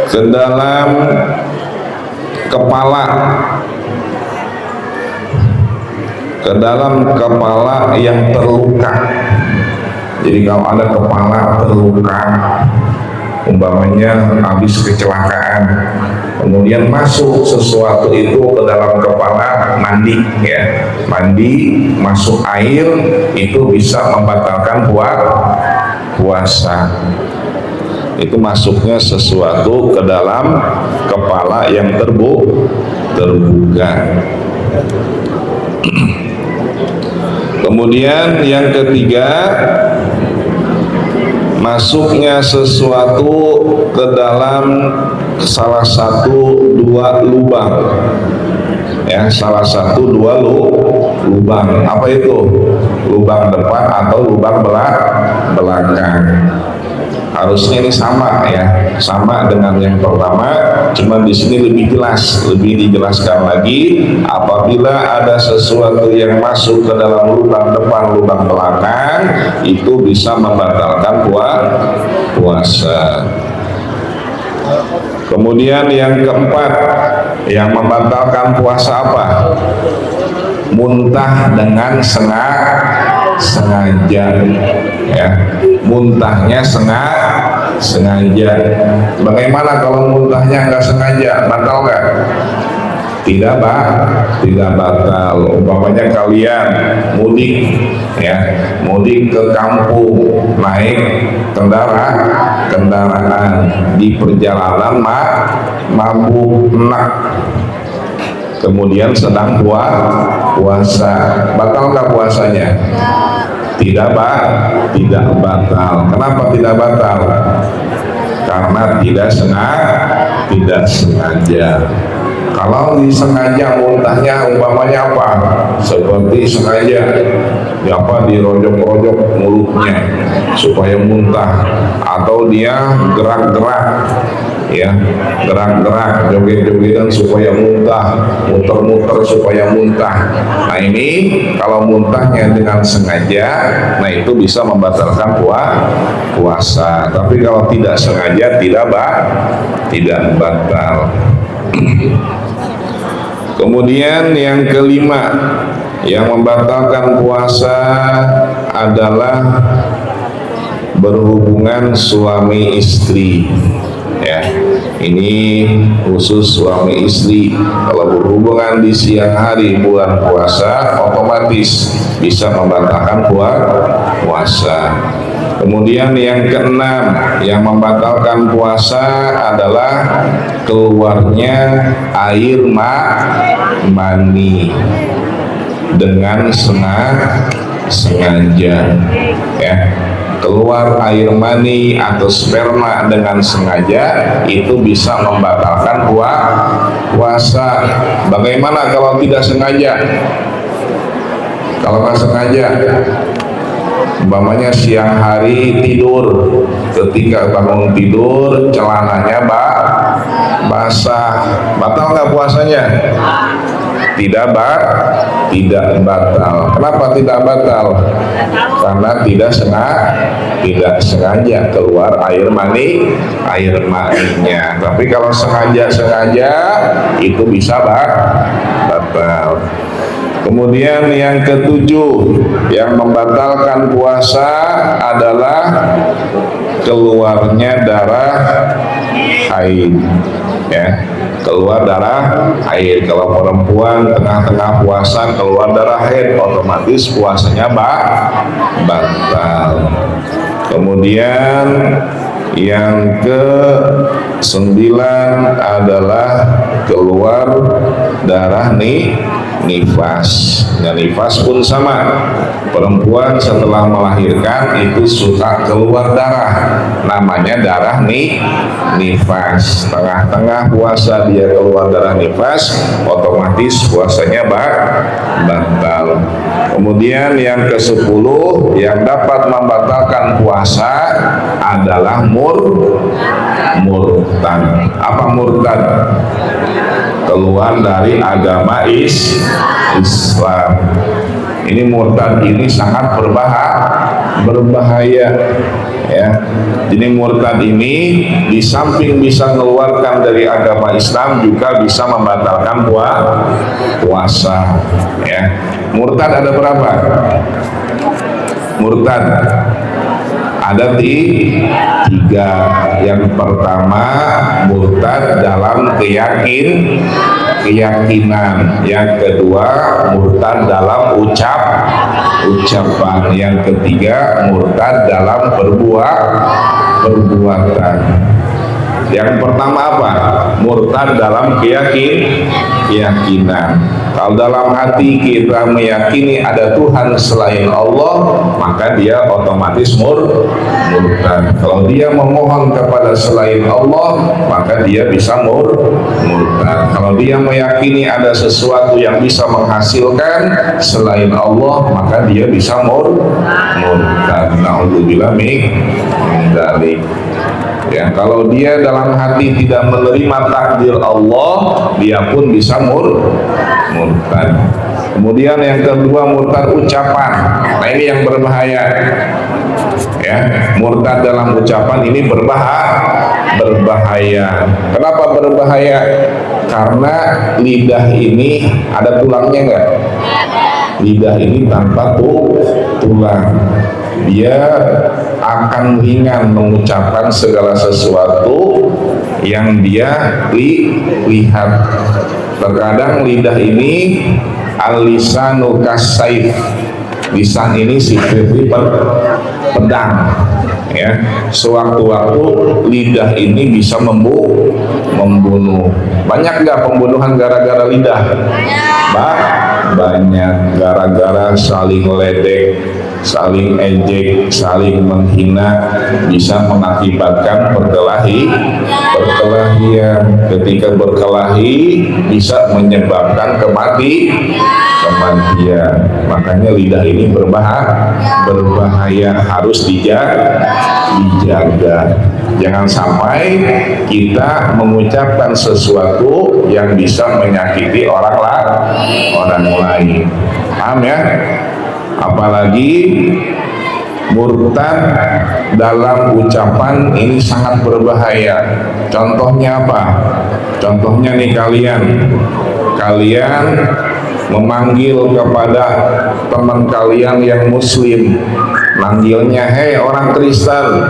ke dalam kepala, yang terluka. Jadi kalau ada kepala terluka, umpamanya habis kecelakaan, kemudian masuk sesuatu itu ke dalam kepala, mandi, masuk air, itu bisa membatalkan puasa. Itu masuknya sesuatu ke dalam kepala yang terbuka. Kemudian yang ketiga, masuknya sesuatu ke dalam salah satu dua lubang, lubang. Apa itu? Lubang depan atau lubang belakang. Harusnya ini sama sama dengan yang pertama, cuma di sini lebih dijelaskan lagi. Apabila ada sesuatu yang masuk ke dalam lubang depan, lubang belakang, itu bisa membatalkan puasa. Kemudian yang keempat, yang membatalkan puasa apa? Muntah dengan sengaja, muntahnya sengaja. Bagaimana kalau muntahnya nggak sengaja, batal nggak? Tidak batal. Umpamanya kalian mudik ke kampung, naik kendaraan, di perjalanan mabuk enak, kemudian sedang puasa, batal nggak puasanya? Tidak batal. Kenapa tidak batal? Karena tidak sengaja. Kalau disengaja muntahnya, umpamanya apa? Seperti sengaja dirojok-rojok mulutnya supaya muntah, atau dia gerak-gerak joget-jogetan supaya muntah, muter-muter supaya muntah. Nah ini kalau muntahnya dengan sengaja, nah itu bisa membatalkan puasa. Tapi kalau tidak sengaja, tidak batal. Kemudian yang kelima, yang membatalkan puasa adalah berhubungan suami istri. Ini khusus suami istri. Kalau berhubungan di siang hari bulan puasa, otomatis bisa membatalkan puasa. Kemudian yang keenam, yang membatalkan puasa adalah keluarnya air mani dengan sengaja. Keluar air mani atau sperma dengan sengaja, itu bisa membatalkan puasa. Bagaimana kalau tidak sengaja? Kalau nggak sengaja, umpamanya siang hari tidur, ketika bangun tidur celananya basah, batal nggak puasanya? Tidak batal. Kenapa tidak batal? Karena tidak sengaja keluar air maninya. Tapi kalau sengaja itu bisa batal. Kemudian yang ketujuh, yang membatalkan puasa adalah keluarnya darah haid, ya, keluar darah haid. Kalau perempuan tengah-tengah puasa keluar darah haid, otomatis puasanya batal. Kemudian yang ke-9 adalah keluar darah nifas. Nah, nifas pun sama. Perempuan setelah melahirkan itu suka keluar darah, namanya darah nifas. Tengah-tengah puasa dia keluar darah nifas, otomatis puasanya batal. Kemudian yang ke-10 yang dapat membatalkan puasa adalah murtad. Apa murtad? Keluar dari agama Islam. Ini murtad ini sangat berbahaya, ya. Jadi murtad ini di samping bisa mengeluarkan dari agama Islam juga bisa membatalkan puasa, ya. Murtad ada berapa? Murtad ada tiga. Yang pertama murtad dalam keyakinan. Yang kedua murtad dalam ucapan. Yang ketiga murtad dalam perbuatan. Yang pertama apa? Murtad dalam keyakinan. Kalau dalam hati kita meyakini ada Tuhan selain Allah, maka dia otomatis murtad. Kalau dia memohon kepada selain Allah, maka dia bisa murtad. Kalau dia meyakini ada sesuatu yang bisa menghasilkan selain Allah, maka dia bisa murtad. Na'udzubillah min dzalik. Ya, kalau dia dalam hati tidak menerima takdir Allah, dia pun bisa murtad. Kemudian yang kedua murtad ucapan. Nah, ini yang berbahaya. Ya, murtad dalam ucapan ini berbahaya. Kenapa berbahaya? Karena lidah ini ada tulangnya enggak? Lidah ini tanpa tulang. Dia akan ringan mengucapkan segala sesuatu yang dia lihat. Terkadang lidah ini al-lisanu kasayf. Lisan ini seperti pedang, ya. Sewaktu-waktu lidah ini bisa membunuh. Banyak nggak pembunuhan gara-gara lidah? Banyak, gara-gara saling ledek, saling ejek, saling menghina, bisa mengakibatkan perkelahian. Ketika berkelahi bisa menyebabkan kematian. Makanya lidah ini berbahaya, harus dijaga. Jangan sampai kita mengucapkan sesuatu yang bisa menyakiti orang lain. Paham ya? Apalagi murtad dalam ucapan ini sangat berbahaya. Contohnya apa? Contohnya nih, kalian memanggil kepada teman kalian yang muslim, manggilnya hei orang Kristen,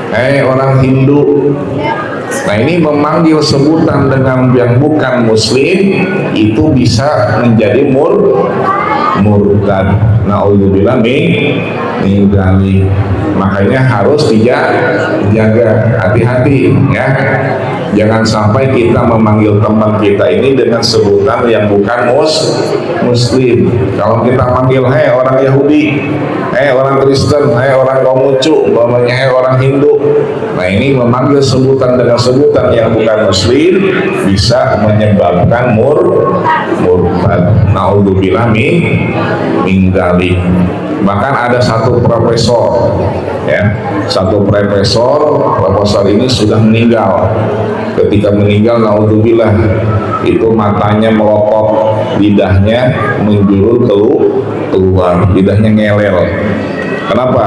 hei orang Hindu. Nah, ini memanggil sebutan dengan yang bukan muslim itu bisa menjadi murtad. Na'udzubillah min dzalik. Makanya harus dijaga, hati-hati, ya. Jangan sampai kita memanggil teman kita ini dengan sebutan yang bukan muslim. Kalau kita manggil hei orang Yahudi, hei orang Kristen, hei orang Konghucu, hei orang Hindu, nah ini memanggil sebutan dengan sebutan yang bukan muslim bisa menyebabkan murtad. Na'udzubillah min dzalik. Bahkan ada satu profesor, ya, profesor ini sudah meninggal. Ketika meninggal, naudzubillah, itu matanya melotot, lidahnya menjulur keluar, lidahnya ngelel. Kenapa?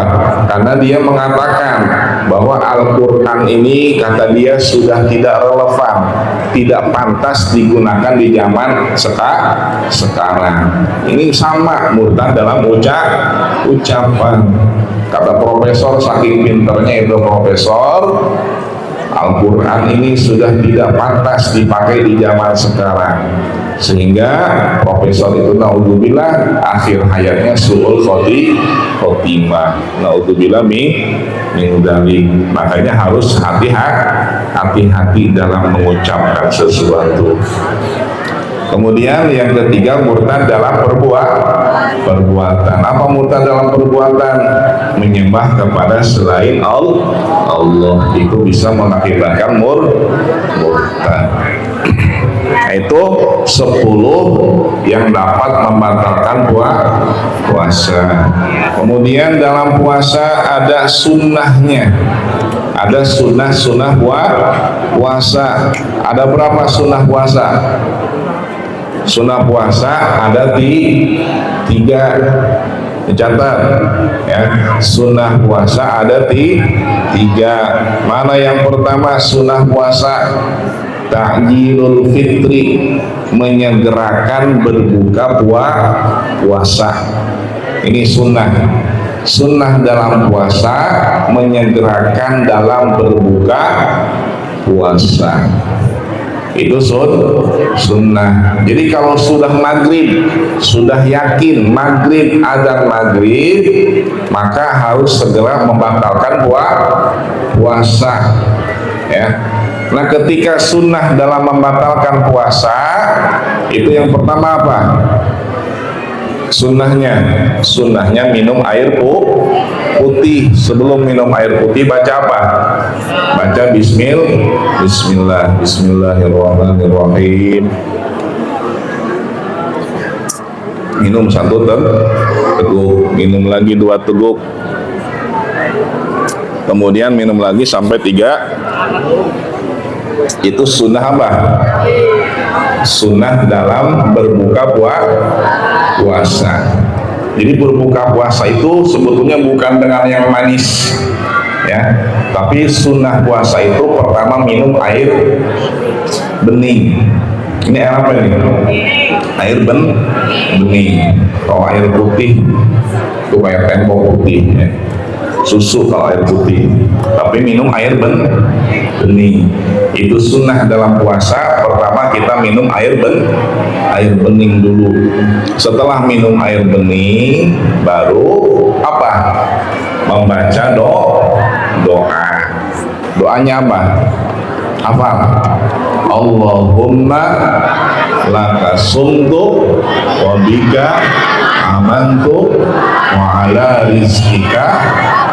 Karena dia mengatakan bahwa Al-Quran ini, kata dia, sudah tidak relevan, tidak pantas digunakan di zaman sekarang. Ini sama murtad dalam ucapan. Kata profesor, saking pinternya itu profesor, Al-Quran ini sudah tidak pantas dipakai di zaman sekarang, sehingga profesor itu naudzubillah akhir hayatnya su'ul khotimah, naudzubillah min dzalik. Makanya harus hati-hati dalam mengucapkan sesuatu. Kemudian yang ketiga, murtad dalam perbuatan. Apa murtad dalam perbuatan? Menyembah kepada selain Allah, itu bisa mengakibatkan murtad. Itu 10 yang dapat membatalkan puasa. Kemudian dalam puasa ada sunnahnya. Ada sunnah puasa. Ada berapa sunnah puasa? Sunnah puasa ada tiga. Dicatat ya, sunnah puasa ada tiga. Mana yang pertama? Sunnah puasa ta'jilul fitri, menyegerakan berbuka puasa. Ini sunnah. Sunnah dalam puasa menyegerakan dalam berbuka puasa. Itu sunnah. Jadi kalau sudah maghrib, sudah yakin maghrib, adzan maghrib, maka harus segera membatalkan puasa. Ya. Nah, ketika sunnah dalam membatalkan puasa, itu yang pertama apa? Sunnahnya minum air putih. Sebelum minum air putih baca apa? Baca Bismillahirrahmanirrahim. Minum 1 teguk, minum lagi 2 teguk, kemudian minum lagi sampai 3. Itu sunnah apa? Sunnah dalam berbuka puasa. Jadi berbuka puasa itu sebetulnya bukan dengan yang manis, ya. Tapi sunnah puasa itu pertama minum air bening. Ini air apa ini? Air bening. Kalau air putih itu kayak tempo putih, ya. Susu kalau air putih. Tapi minum air bening. Itu sunnah dalam puasa. Pertama kita minum air bening dulu. Setelah minum air bening, baru apa? Membaca doa. Doanya apa? Apa? Allahumma laka sumtu wa bika amantu wa ala rizkika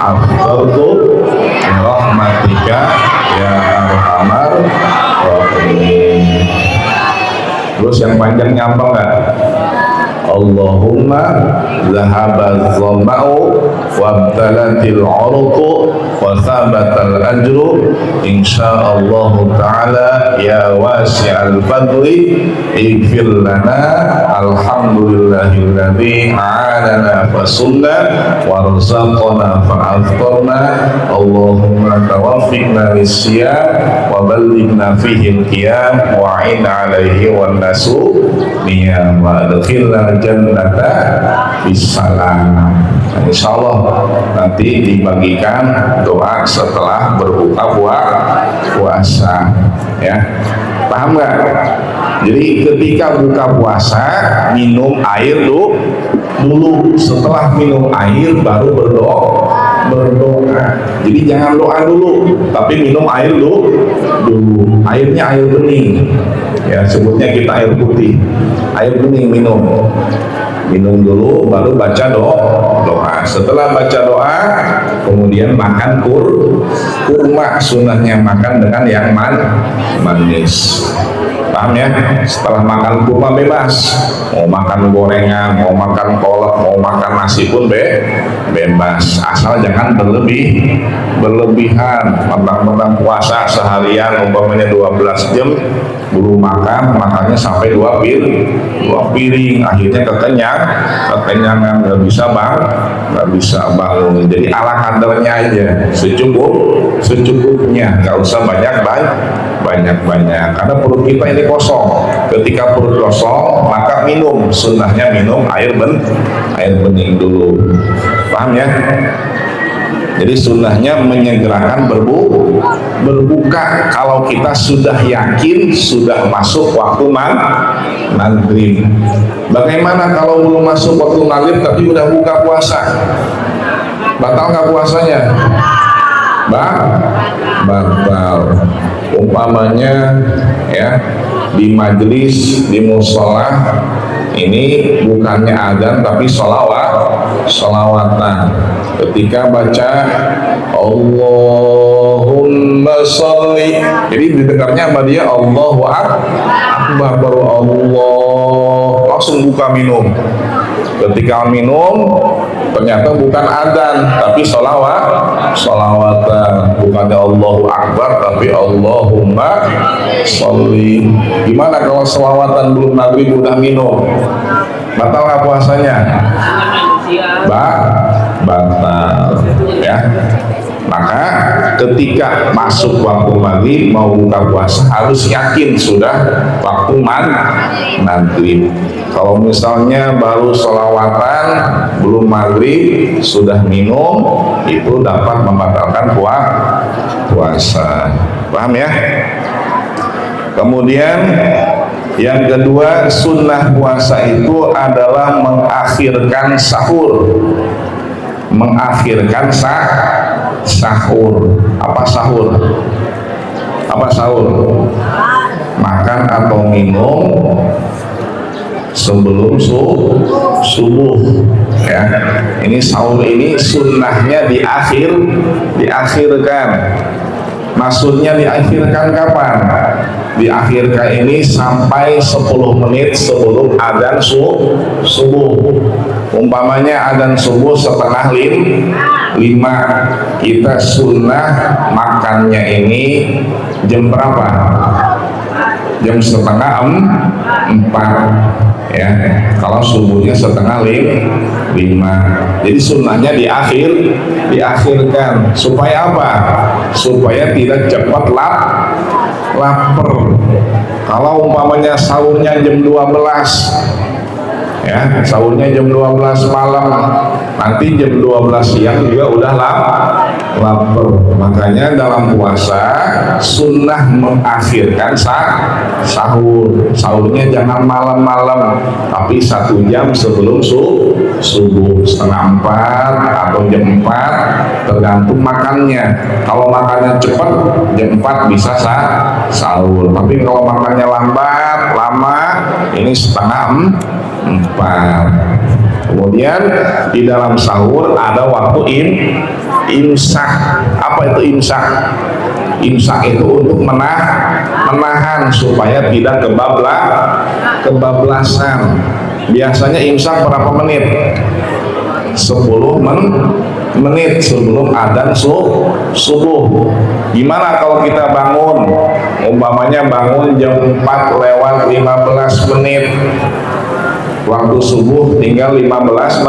afdaltu rahmatika ya arhamar rahimin. Terus yang panjangnya apa enggak? Allahumma zahaba dhama'u wabtalatil 'uruqu wa thabatal ajru insyaallah ta'ala ya wasi'al fadli ighfir lana alhamdulillahilladzi a'anana fasunna warzaqana fa'aftarna Allahumma tawaffiqna lisyam wa ballighna fihi al-qiyam wa 'inna 'alaihi wan nasu niyam wa adkhilna jannata bisalam. Insyaallah nanti dibagikan doa setelah berbuka puasa, ya. Paham nggak? Jadi ketika buka puasa minum air dulu. Setelah minum air baru berdoa. Jadi jangan doa dulu, tapi minum air dulu. Airnya air bening, ya, sebutnya kita air putih. Air bening minum dulu, baru baca doa. Setelah baca doa, kemudian makan kurma. Sunnahnya makan dengan yang manis. Paham ya? Setelah makan kurma bebas. Mau makan gorengan, mau makan kolak, mau makan nasi pun bebas. Asal jangan berlebihan. Mentang-mentang puasa seharian umpamanya 12 jam belum makannya sampai 2 piring. Akhirnya kekenyangan, nggak bisa bangun. Jadi ala kadarnya aja, secukupnya, nggak usah banyak. Karena perut kita ini kosong. Ketika perut kosong, maka minum. Sunnahnya minum air bening dulu. Paham ya? Jadi sunnahnya menyegerakan berbuka kalau kita sudah yakin sudah masuk waktu maghrib. Bagaimana kalau belum masuk waktu maghrib tapi udah buka puasa? Batal nggak puasanya? Batal. Umpamanya ya di majelis di musola ini bukannya adzan tapi sholawatan. Ketika baca Allahumma sholli, jadi didengarnya sama dia Allahu Akbar, baru Allah langsung buka minum. Ketika minum ternyata bukan adzan tapi sholawatan, bukannya Allahu Akbar tapi Allahumma sholli. Gimana kalau sholawatan belum maghrib udah minum? Batal nggak puasanya? Batal ya. Maka ketika masuk waktu maghrib mau buka puasa harus yakin sudah waktu maghrib. Kalau misalnya baru sholawatan belum maghrib sudah minum, itu dapat membatalkan puasa. Paham ya? Kemudian yang kedua, sunnah puasa itu adalah mengakhirkan sahur. Mengakhirkan sahur. Apa sahur? Makan atau minum sebelum subuh ya. Ini sahur ini sunnahnya diakhirkan. Maksudnya diakhirkan kapan? Diakhirkan ini sampai 10 menit sebelum adzan subuh. Umpamanya adzan subuh setengah 5, kita sunnah makannya ini jam berapa? Jam setengah 4 ya. Kalau subuhnya setengah 5. Jadi sunnahnya diakhirkan supaya apa? Supaya tidak cepat lapar. Kalau umpamanya sahurnya jam 12 ya, sahurnya jam 12 malam, nanti jam 12 siang juga udah lapar. Makanya dalam puasa sunnah mengakhirkan sahurnya jangan malam-malam, tapi 1 jam sebelum subuh, setengah 4 atau jam 4 tergantung makannya. Kalau makannya cepat jam 4 bisa sahur, tapi kalau makannya lama ini setengah 4. Kemudian di dalam sahur ada waktu imsak. Apa itu imsak? Imsak itu untuk menahan supaya tidak kebablasan. Biasanya imsak berapa menit? 10 menit sebelum adzan subuh. Gimana kalau kita bangun? Umpamanya bangun jam 4 lewat 15 menit. Waktu subuh tinggal 15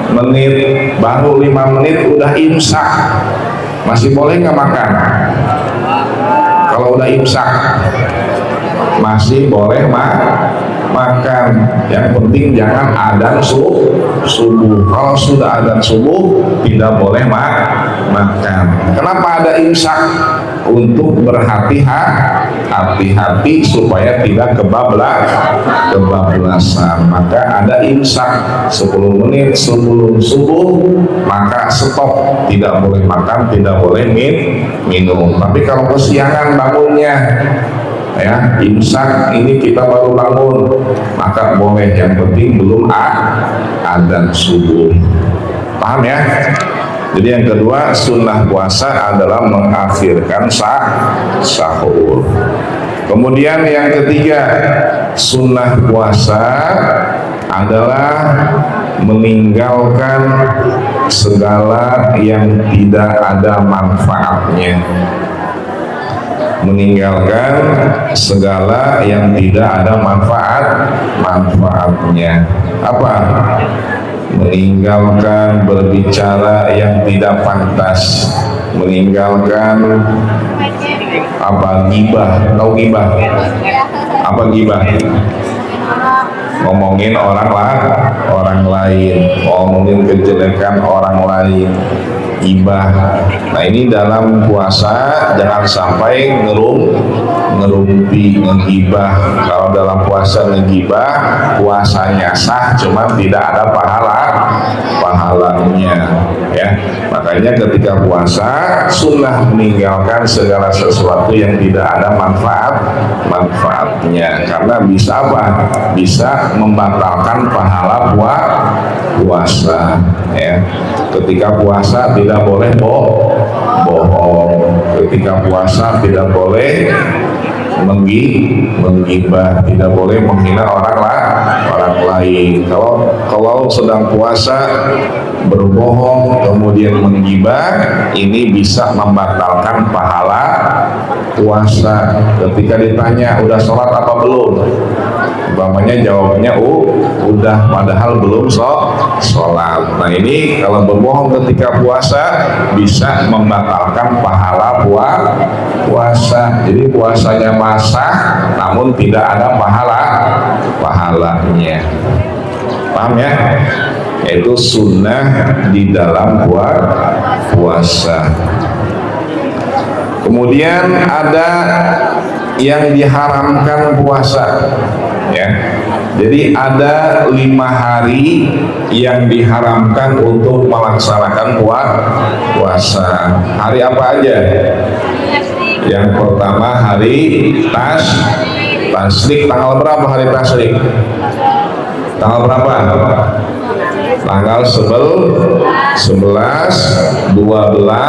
menit, baru 5 menit udah imsak. Masih boleh nggak makan? Kalau udah imsak masih boleh makan. Yang penting jangan adzan subuh. Kalau sudah adzan subuh tidak boleh makan. Kenapa ada imsak? Untuk berhati-hati supaya tidak kebablasan. Maka ada imsak 10 menit sebelum subuh, maka stop, tidak boleh makan, tidak boleh minum. Tapi kalau kesiangan bangunnya ya, imsak ini kita baru bangun, maka boleh. Yang penting belum adzan subuh. Paham ya? Jadi yang kedua, sunnah puasa adalah mengakhirkan sahur. Kemudian yang ketiga, sunnah puasa adalah meninggalkan segala yang tidak ada manfaatnya. Meninggalkan segala yang tidak ada manfaatnya. Apa? Meninggalkan berbicara yang tidak pantas, meninggalkan apa? Ghibah. Tahu ghibah? Apa ghibah? Ngomongin orang lain, ngomongin kejelekan orang lain. gibah. Nah ini dalam puasa jangan sampai ngerumpi, ngegibah. Kalau dalam puasa ngegibah, puasanya sah, cuman tidak ada pahalanya, ya. Makanya ketika puasa sunnah meninggalkan segala sesuatu yang tidak ada manfaatnya, karena bisa apa? Bisa membatalkan pahala puasa, ya. Ketika puasa tidak boleh bohong, ketika puasa tidak boleh menggibah, tidak boleh menghina orang lain. Kalau sedang puasa berbohong kemudian menggibah, ini bisa membatalkan pahala puasa. Ketika ditanya udah sholat apa belum, umpamanya jawabnya udah, padahal belum sholat. Nah ini kalau berbohong ketika puasa bisa membatalkan pahala puasa. Jadi puasanya sah namun tidak ada pahalanya. Paham ya? Itu sunnah di dalam puasa. Kemudian ada yang diharamkan puasa, ya. Jadi ada 5 hari yang diharamkan untuk melaksanakan puasa. Hari apa aja? Yang pertama hari Tasyrik. Tanggal berapa hari Tasyrik? Tanggal berapa? Tanggal 11, 12, 13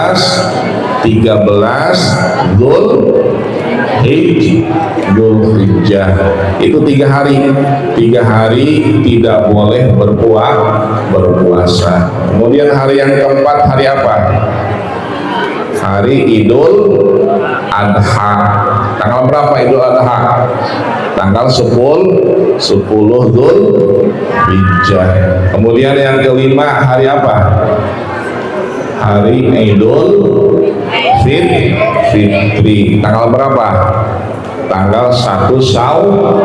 Dzulhijjah. Itu 3 hari. 3 hari tidak boleh berpuasa. Kemudian hari yang keempat hari apa? Hari Idul Adha. Tanggal berapa Idul Adha? Tanggal 10 Dzulhijjah. Kemudian yang kelima hari apa? Hari Idul Fitri. Tanggal berapa? Tanggal 1 Syawal.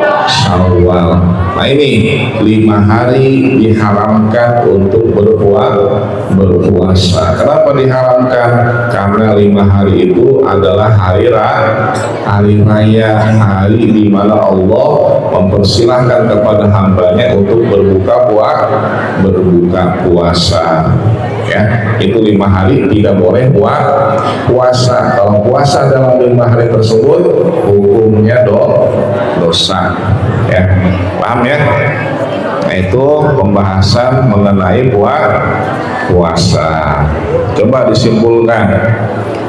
Nah ini 5 hari diharamkan untuk berpuasa. Kenapa diharamkan? Karena 5 hari itu adalah hari raya, hari di mana Allah mempersilahkan kepada hambanya untuk berbuka puasa. Ya, itu 5 hari tidak boleh puasa. Kalau puasa dalam 5 hari tersebut hukumnya dosa. Ya, paham ya? Nah itu pembahasan mengenai puasa. Coba disimpulkan.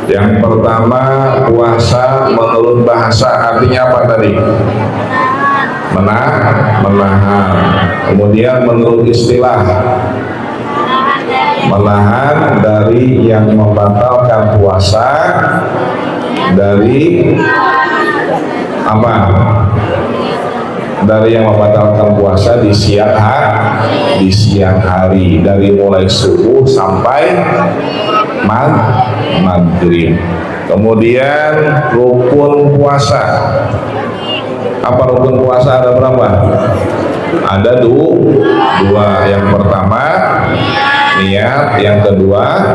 Yang pertama, puasa menurut bahasa artinya apa tadi? Menahan. Kemudian menurut istilah, menahan dari yang membatalkan puasa, dari apa? Dari yang membatalkan puasa di siang hari, dari mulai subuh sampai maghrib. Kemudian rukun puasa. Apa rukun puasa? Ada berapa? Ada dua. Yang pertama niat, yang kedua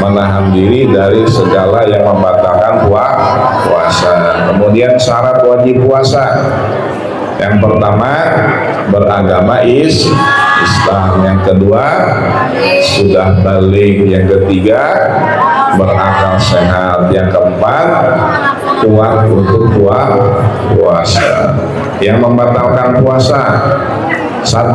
menahan diri dari segala yang membatalkan puasa. Kemudian syarat wajib puasa. Yang pertama beragama Islam, yang kedua sudah balik, yang ketiga berakal sehat, yang keempat kuat untuk puasa. Yang membatalkan puasa, 1,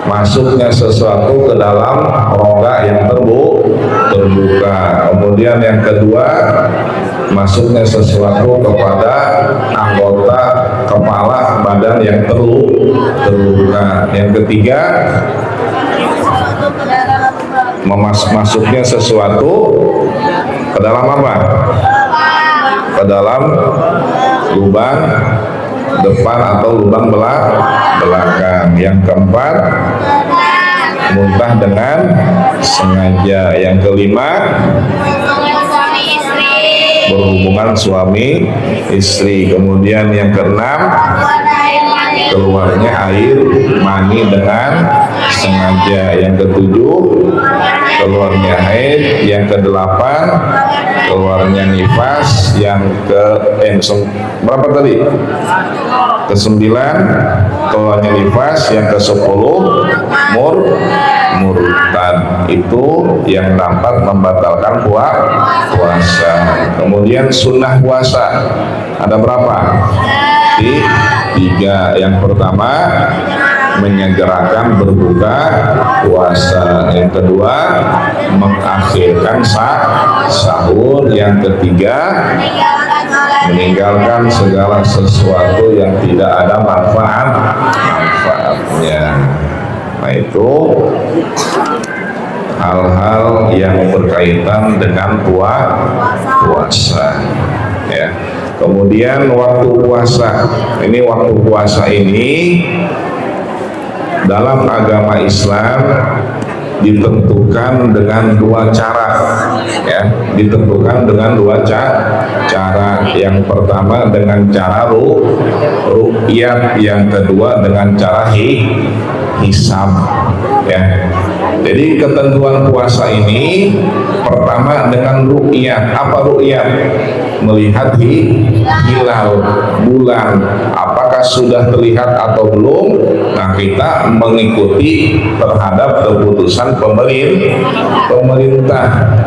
masuknya sesuatu ke dalam rongga yang terbuka. Kemudian yang kedua, masuknya sesuatu kepada anggota kepala badan yang terluka. Yang ketiga, masuknya sesuatu ke dalam apa? Ke dalam lubang depan atau lubang belakang. Yang keempat, muntah dengan sengaja. Yang kelima, berhubungan suami istri. Kemudian yang keenam, keluarnya air mani dengan sengaja. Yang ketujuh, keluarnya haid. Yang kedelapan, keluarnya nifas. Berapa tadi? Kesembilan, keluarnya nifas. Yang kesepuluh, murtad. Itu yang dapat membatalkan puasa. Kemudian sunnah puasa ada berapa? Tiga. Yang pertama, menyegerakan berbuka puasa. Yang kedua, mengakhirkan sahur. Yang ketiga, meninggalkan segala sesuatu yang tidak ada manfaatnya. Nah, itu hal-hal yang berkaitan dengan puasa, ya. Kemudian waktu puasa. Ini waktu puasa ini dalam agama Islam ditentukan dengan dua cara, ya. Ditentukan dengan dua cara. Yang pertama dengan cara ru'yat, yang kedua dengan cara hisab, ya. Jadi ketentuan puasa ini pertama dengan ru'yat. Apa ru'yat? Melihat hilal bulan, apakah sudah terlihat atau belum. Nah, kita mengikuti terhadap keputusan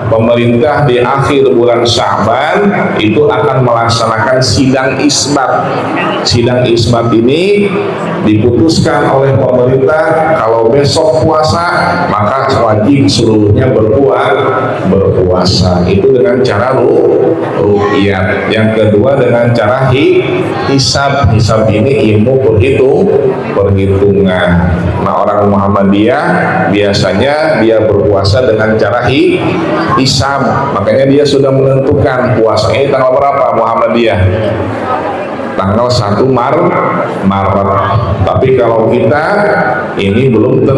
pemerintah di akhir bulan Sya'ban itu akan melaksanakan sidang isbat. Sidang isbat ini diputuskan oleh pemerintah kalau besok puasa maka wajib seluruhnya berpuasa. Itu dengan cara ru'yat. Yang kedua dengan cara hisab. Hisab ini ilmu perhitungan. Nah, orang Muhammadiyah biasanya dia berpuasa dengan cara hisab. Makanya dia sudah menentukan puasanya tanggal berapa Muhammadiyah. Tanggal 1 Maret. Tapi kalau kita ini belum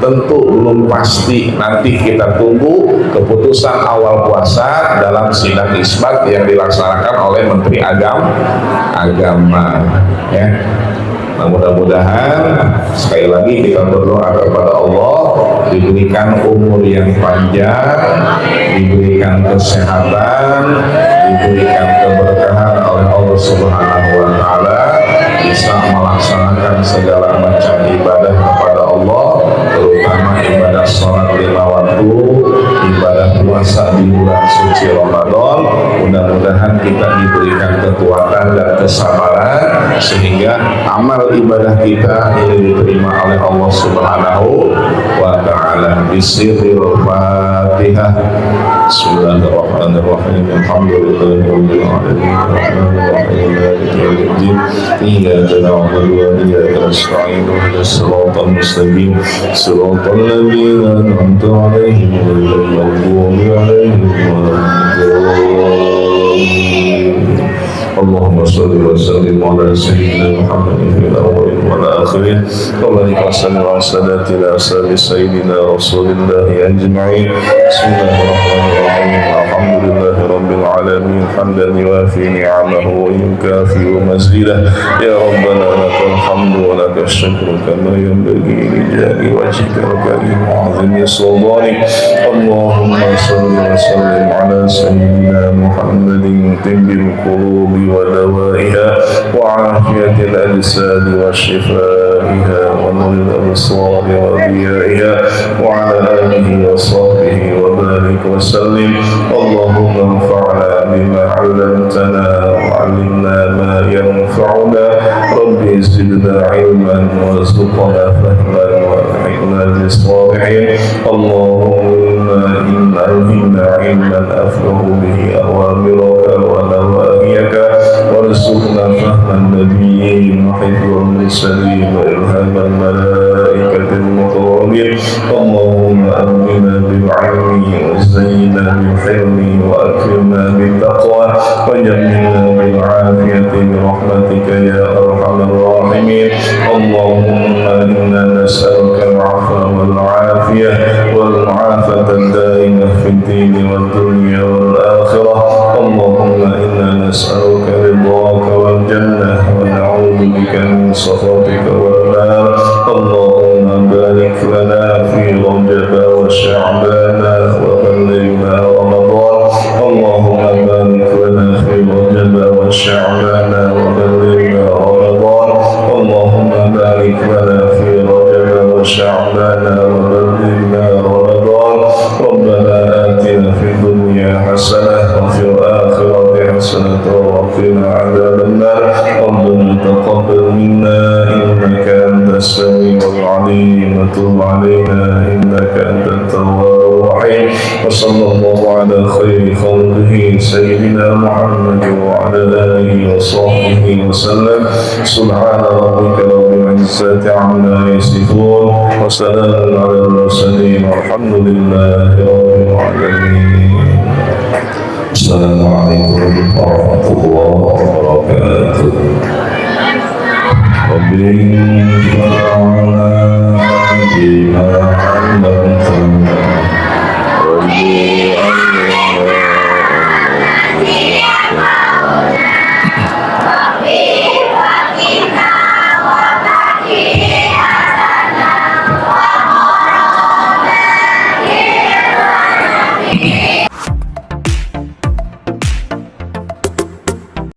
tentu, belum pasti. Nanti kita tunggu keputusan awal puasa dalam sidang isbat yang dilaksanakan oleh Menteri Agama, ya. Nah, mudah-mudahan sekali lagi kita berdoa kepada Allah diberikan umur yang panjang, diberikan kesehatan, diberikan keberkahan oleh Allah Subhanahu wa Ta'ala, bisa melaksanakan segala macam ibadah kepada Allah, terutama ibadah sholat 5 waktu, ibadah puasa di bulan suci Ramadan. Mudah-mudahan kita diberikan kekuatan dan kesabaran sehingga amal ibadah kita ini diterima oleh Allah Subhanahu wa Ta'ala. Bismillahirrahmanirrahim. Bismillahirrahmanirrahim. Alhamdulillahirabbil alamin. Arrahmanirrahim. Maliki yaumiddin. Iyyaka na'budu wa iyyaka nasta'in. Ihdinas siratal mustaqim. Siratal ladzina an'amta 'alaihim ghairil maghdubi 'alaihim waladdallin. Allahumma shalli wa sallim ala sayyidina Muhammadin fil awwalin wal akhirin wa barik wa sallim ala sadatina ashabi sayyidina Rasulillahi ajma'in. Bismillahirrahmanirrahim. Alhamdulillahi rabbil alamin hamdan yuwafi ni'amahu wa yukafi mazidah. Ya Rabbana lakal hamdu wa lakal syukru kama yanbaghi li jalali wajhika wa karimi 'azimi sultanik. Allahumma shalli wa sallim ala sayyidina Muhammadin tibbil qulubi ودوائها وعافية الأجساد وشفائها ونور الأبصار وضيائها وعلى آله وصحبه وبارك وسلم. اللهم انفعنا بما علمتنا وعلمنا ما ينفعنا. ربي زدنا علما وارزقنا فهما والحكمة بالصالحين. اللهم إنا ألهمنا علما أفقه به أوامرك ونواهيك وارزقنا فهم النبيين وحفظ المرسلين وإلهام الملائكة المقربين. اللهم أمنا بالعلم وزينا بالحلم وأكرمنا بالتقوى وجملنا بالعافية برحمتك يا أرحم الراحمين. اللهم إنا نسألك العفو والعافية والمعافاة الدائمة في الدين والدنيا والآخرة. اللهم إنا نسألك رضاك والجنة ونعوذ بك من من سخطك والنار. اللهم بارك لنا في رجب وشعبان وبلغنا رمضان. اللهم بارك لنا في رجب وشعبان وبلغنا رمضان. اللهم بارك لنا في رجب وشعبان وبلغنا رمضان. ربنا آتنا في الدنيا حسنة وفي الآخرة حسنة وقنا عذاب النار. ربنا تقبل منا إنك أنت السميع العليم وتب علينا إنك أنت التواب الرحيم. وصلى الله على خير خلقه سيدنا محمد وعلى آله وصحبه وسلم. سبحان ربك رب العزة عما يصفون وسلام على المرسلين والحمد لله رب العالمين. السلام عليكم ورحمة الله وبركاته. رب انفعنا بما علمتنا رب علمنا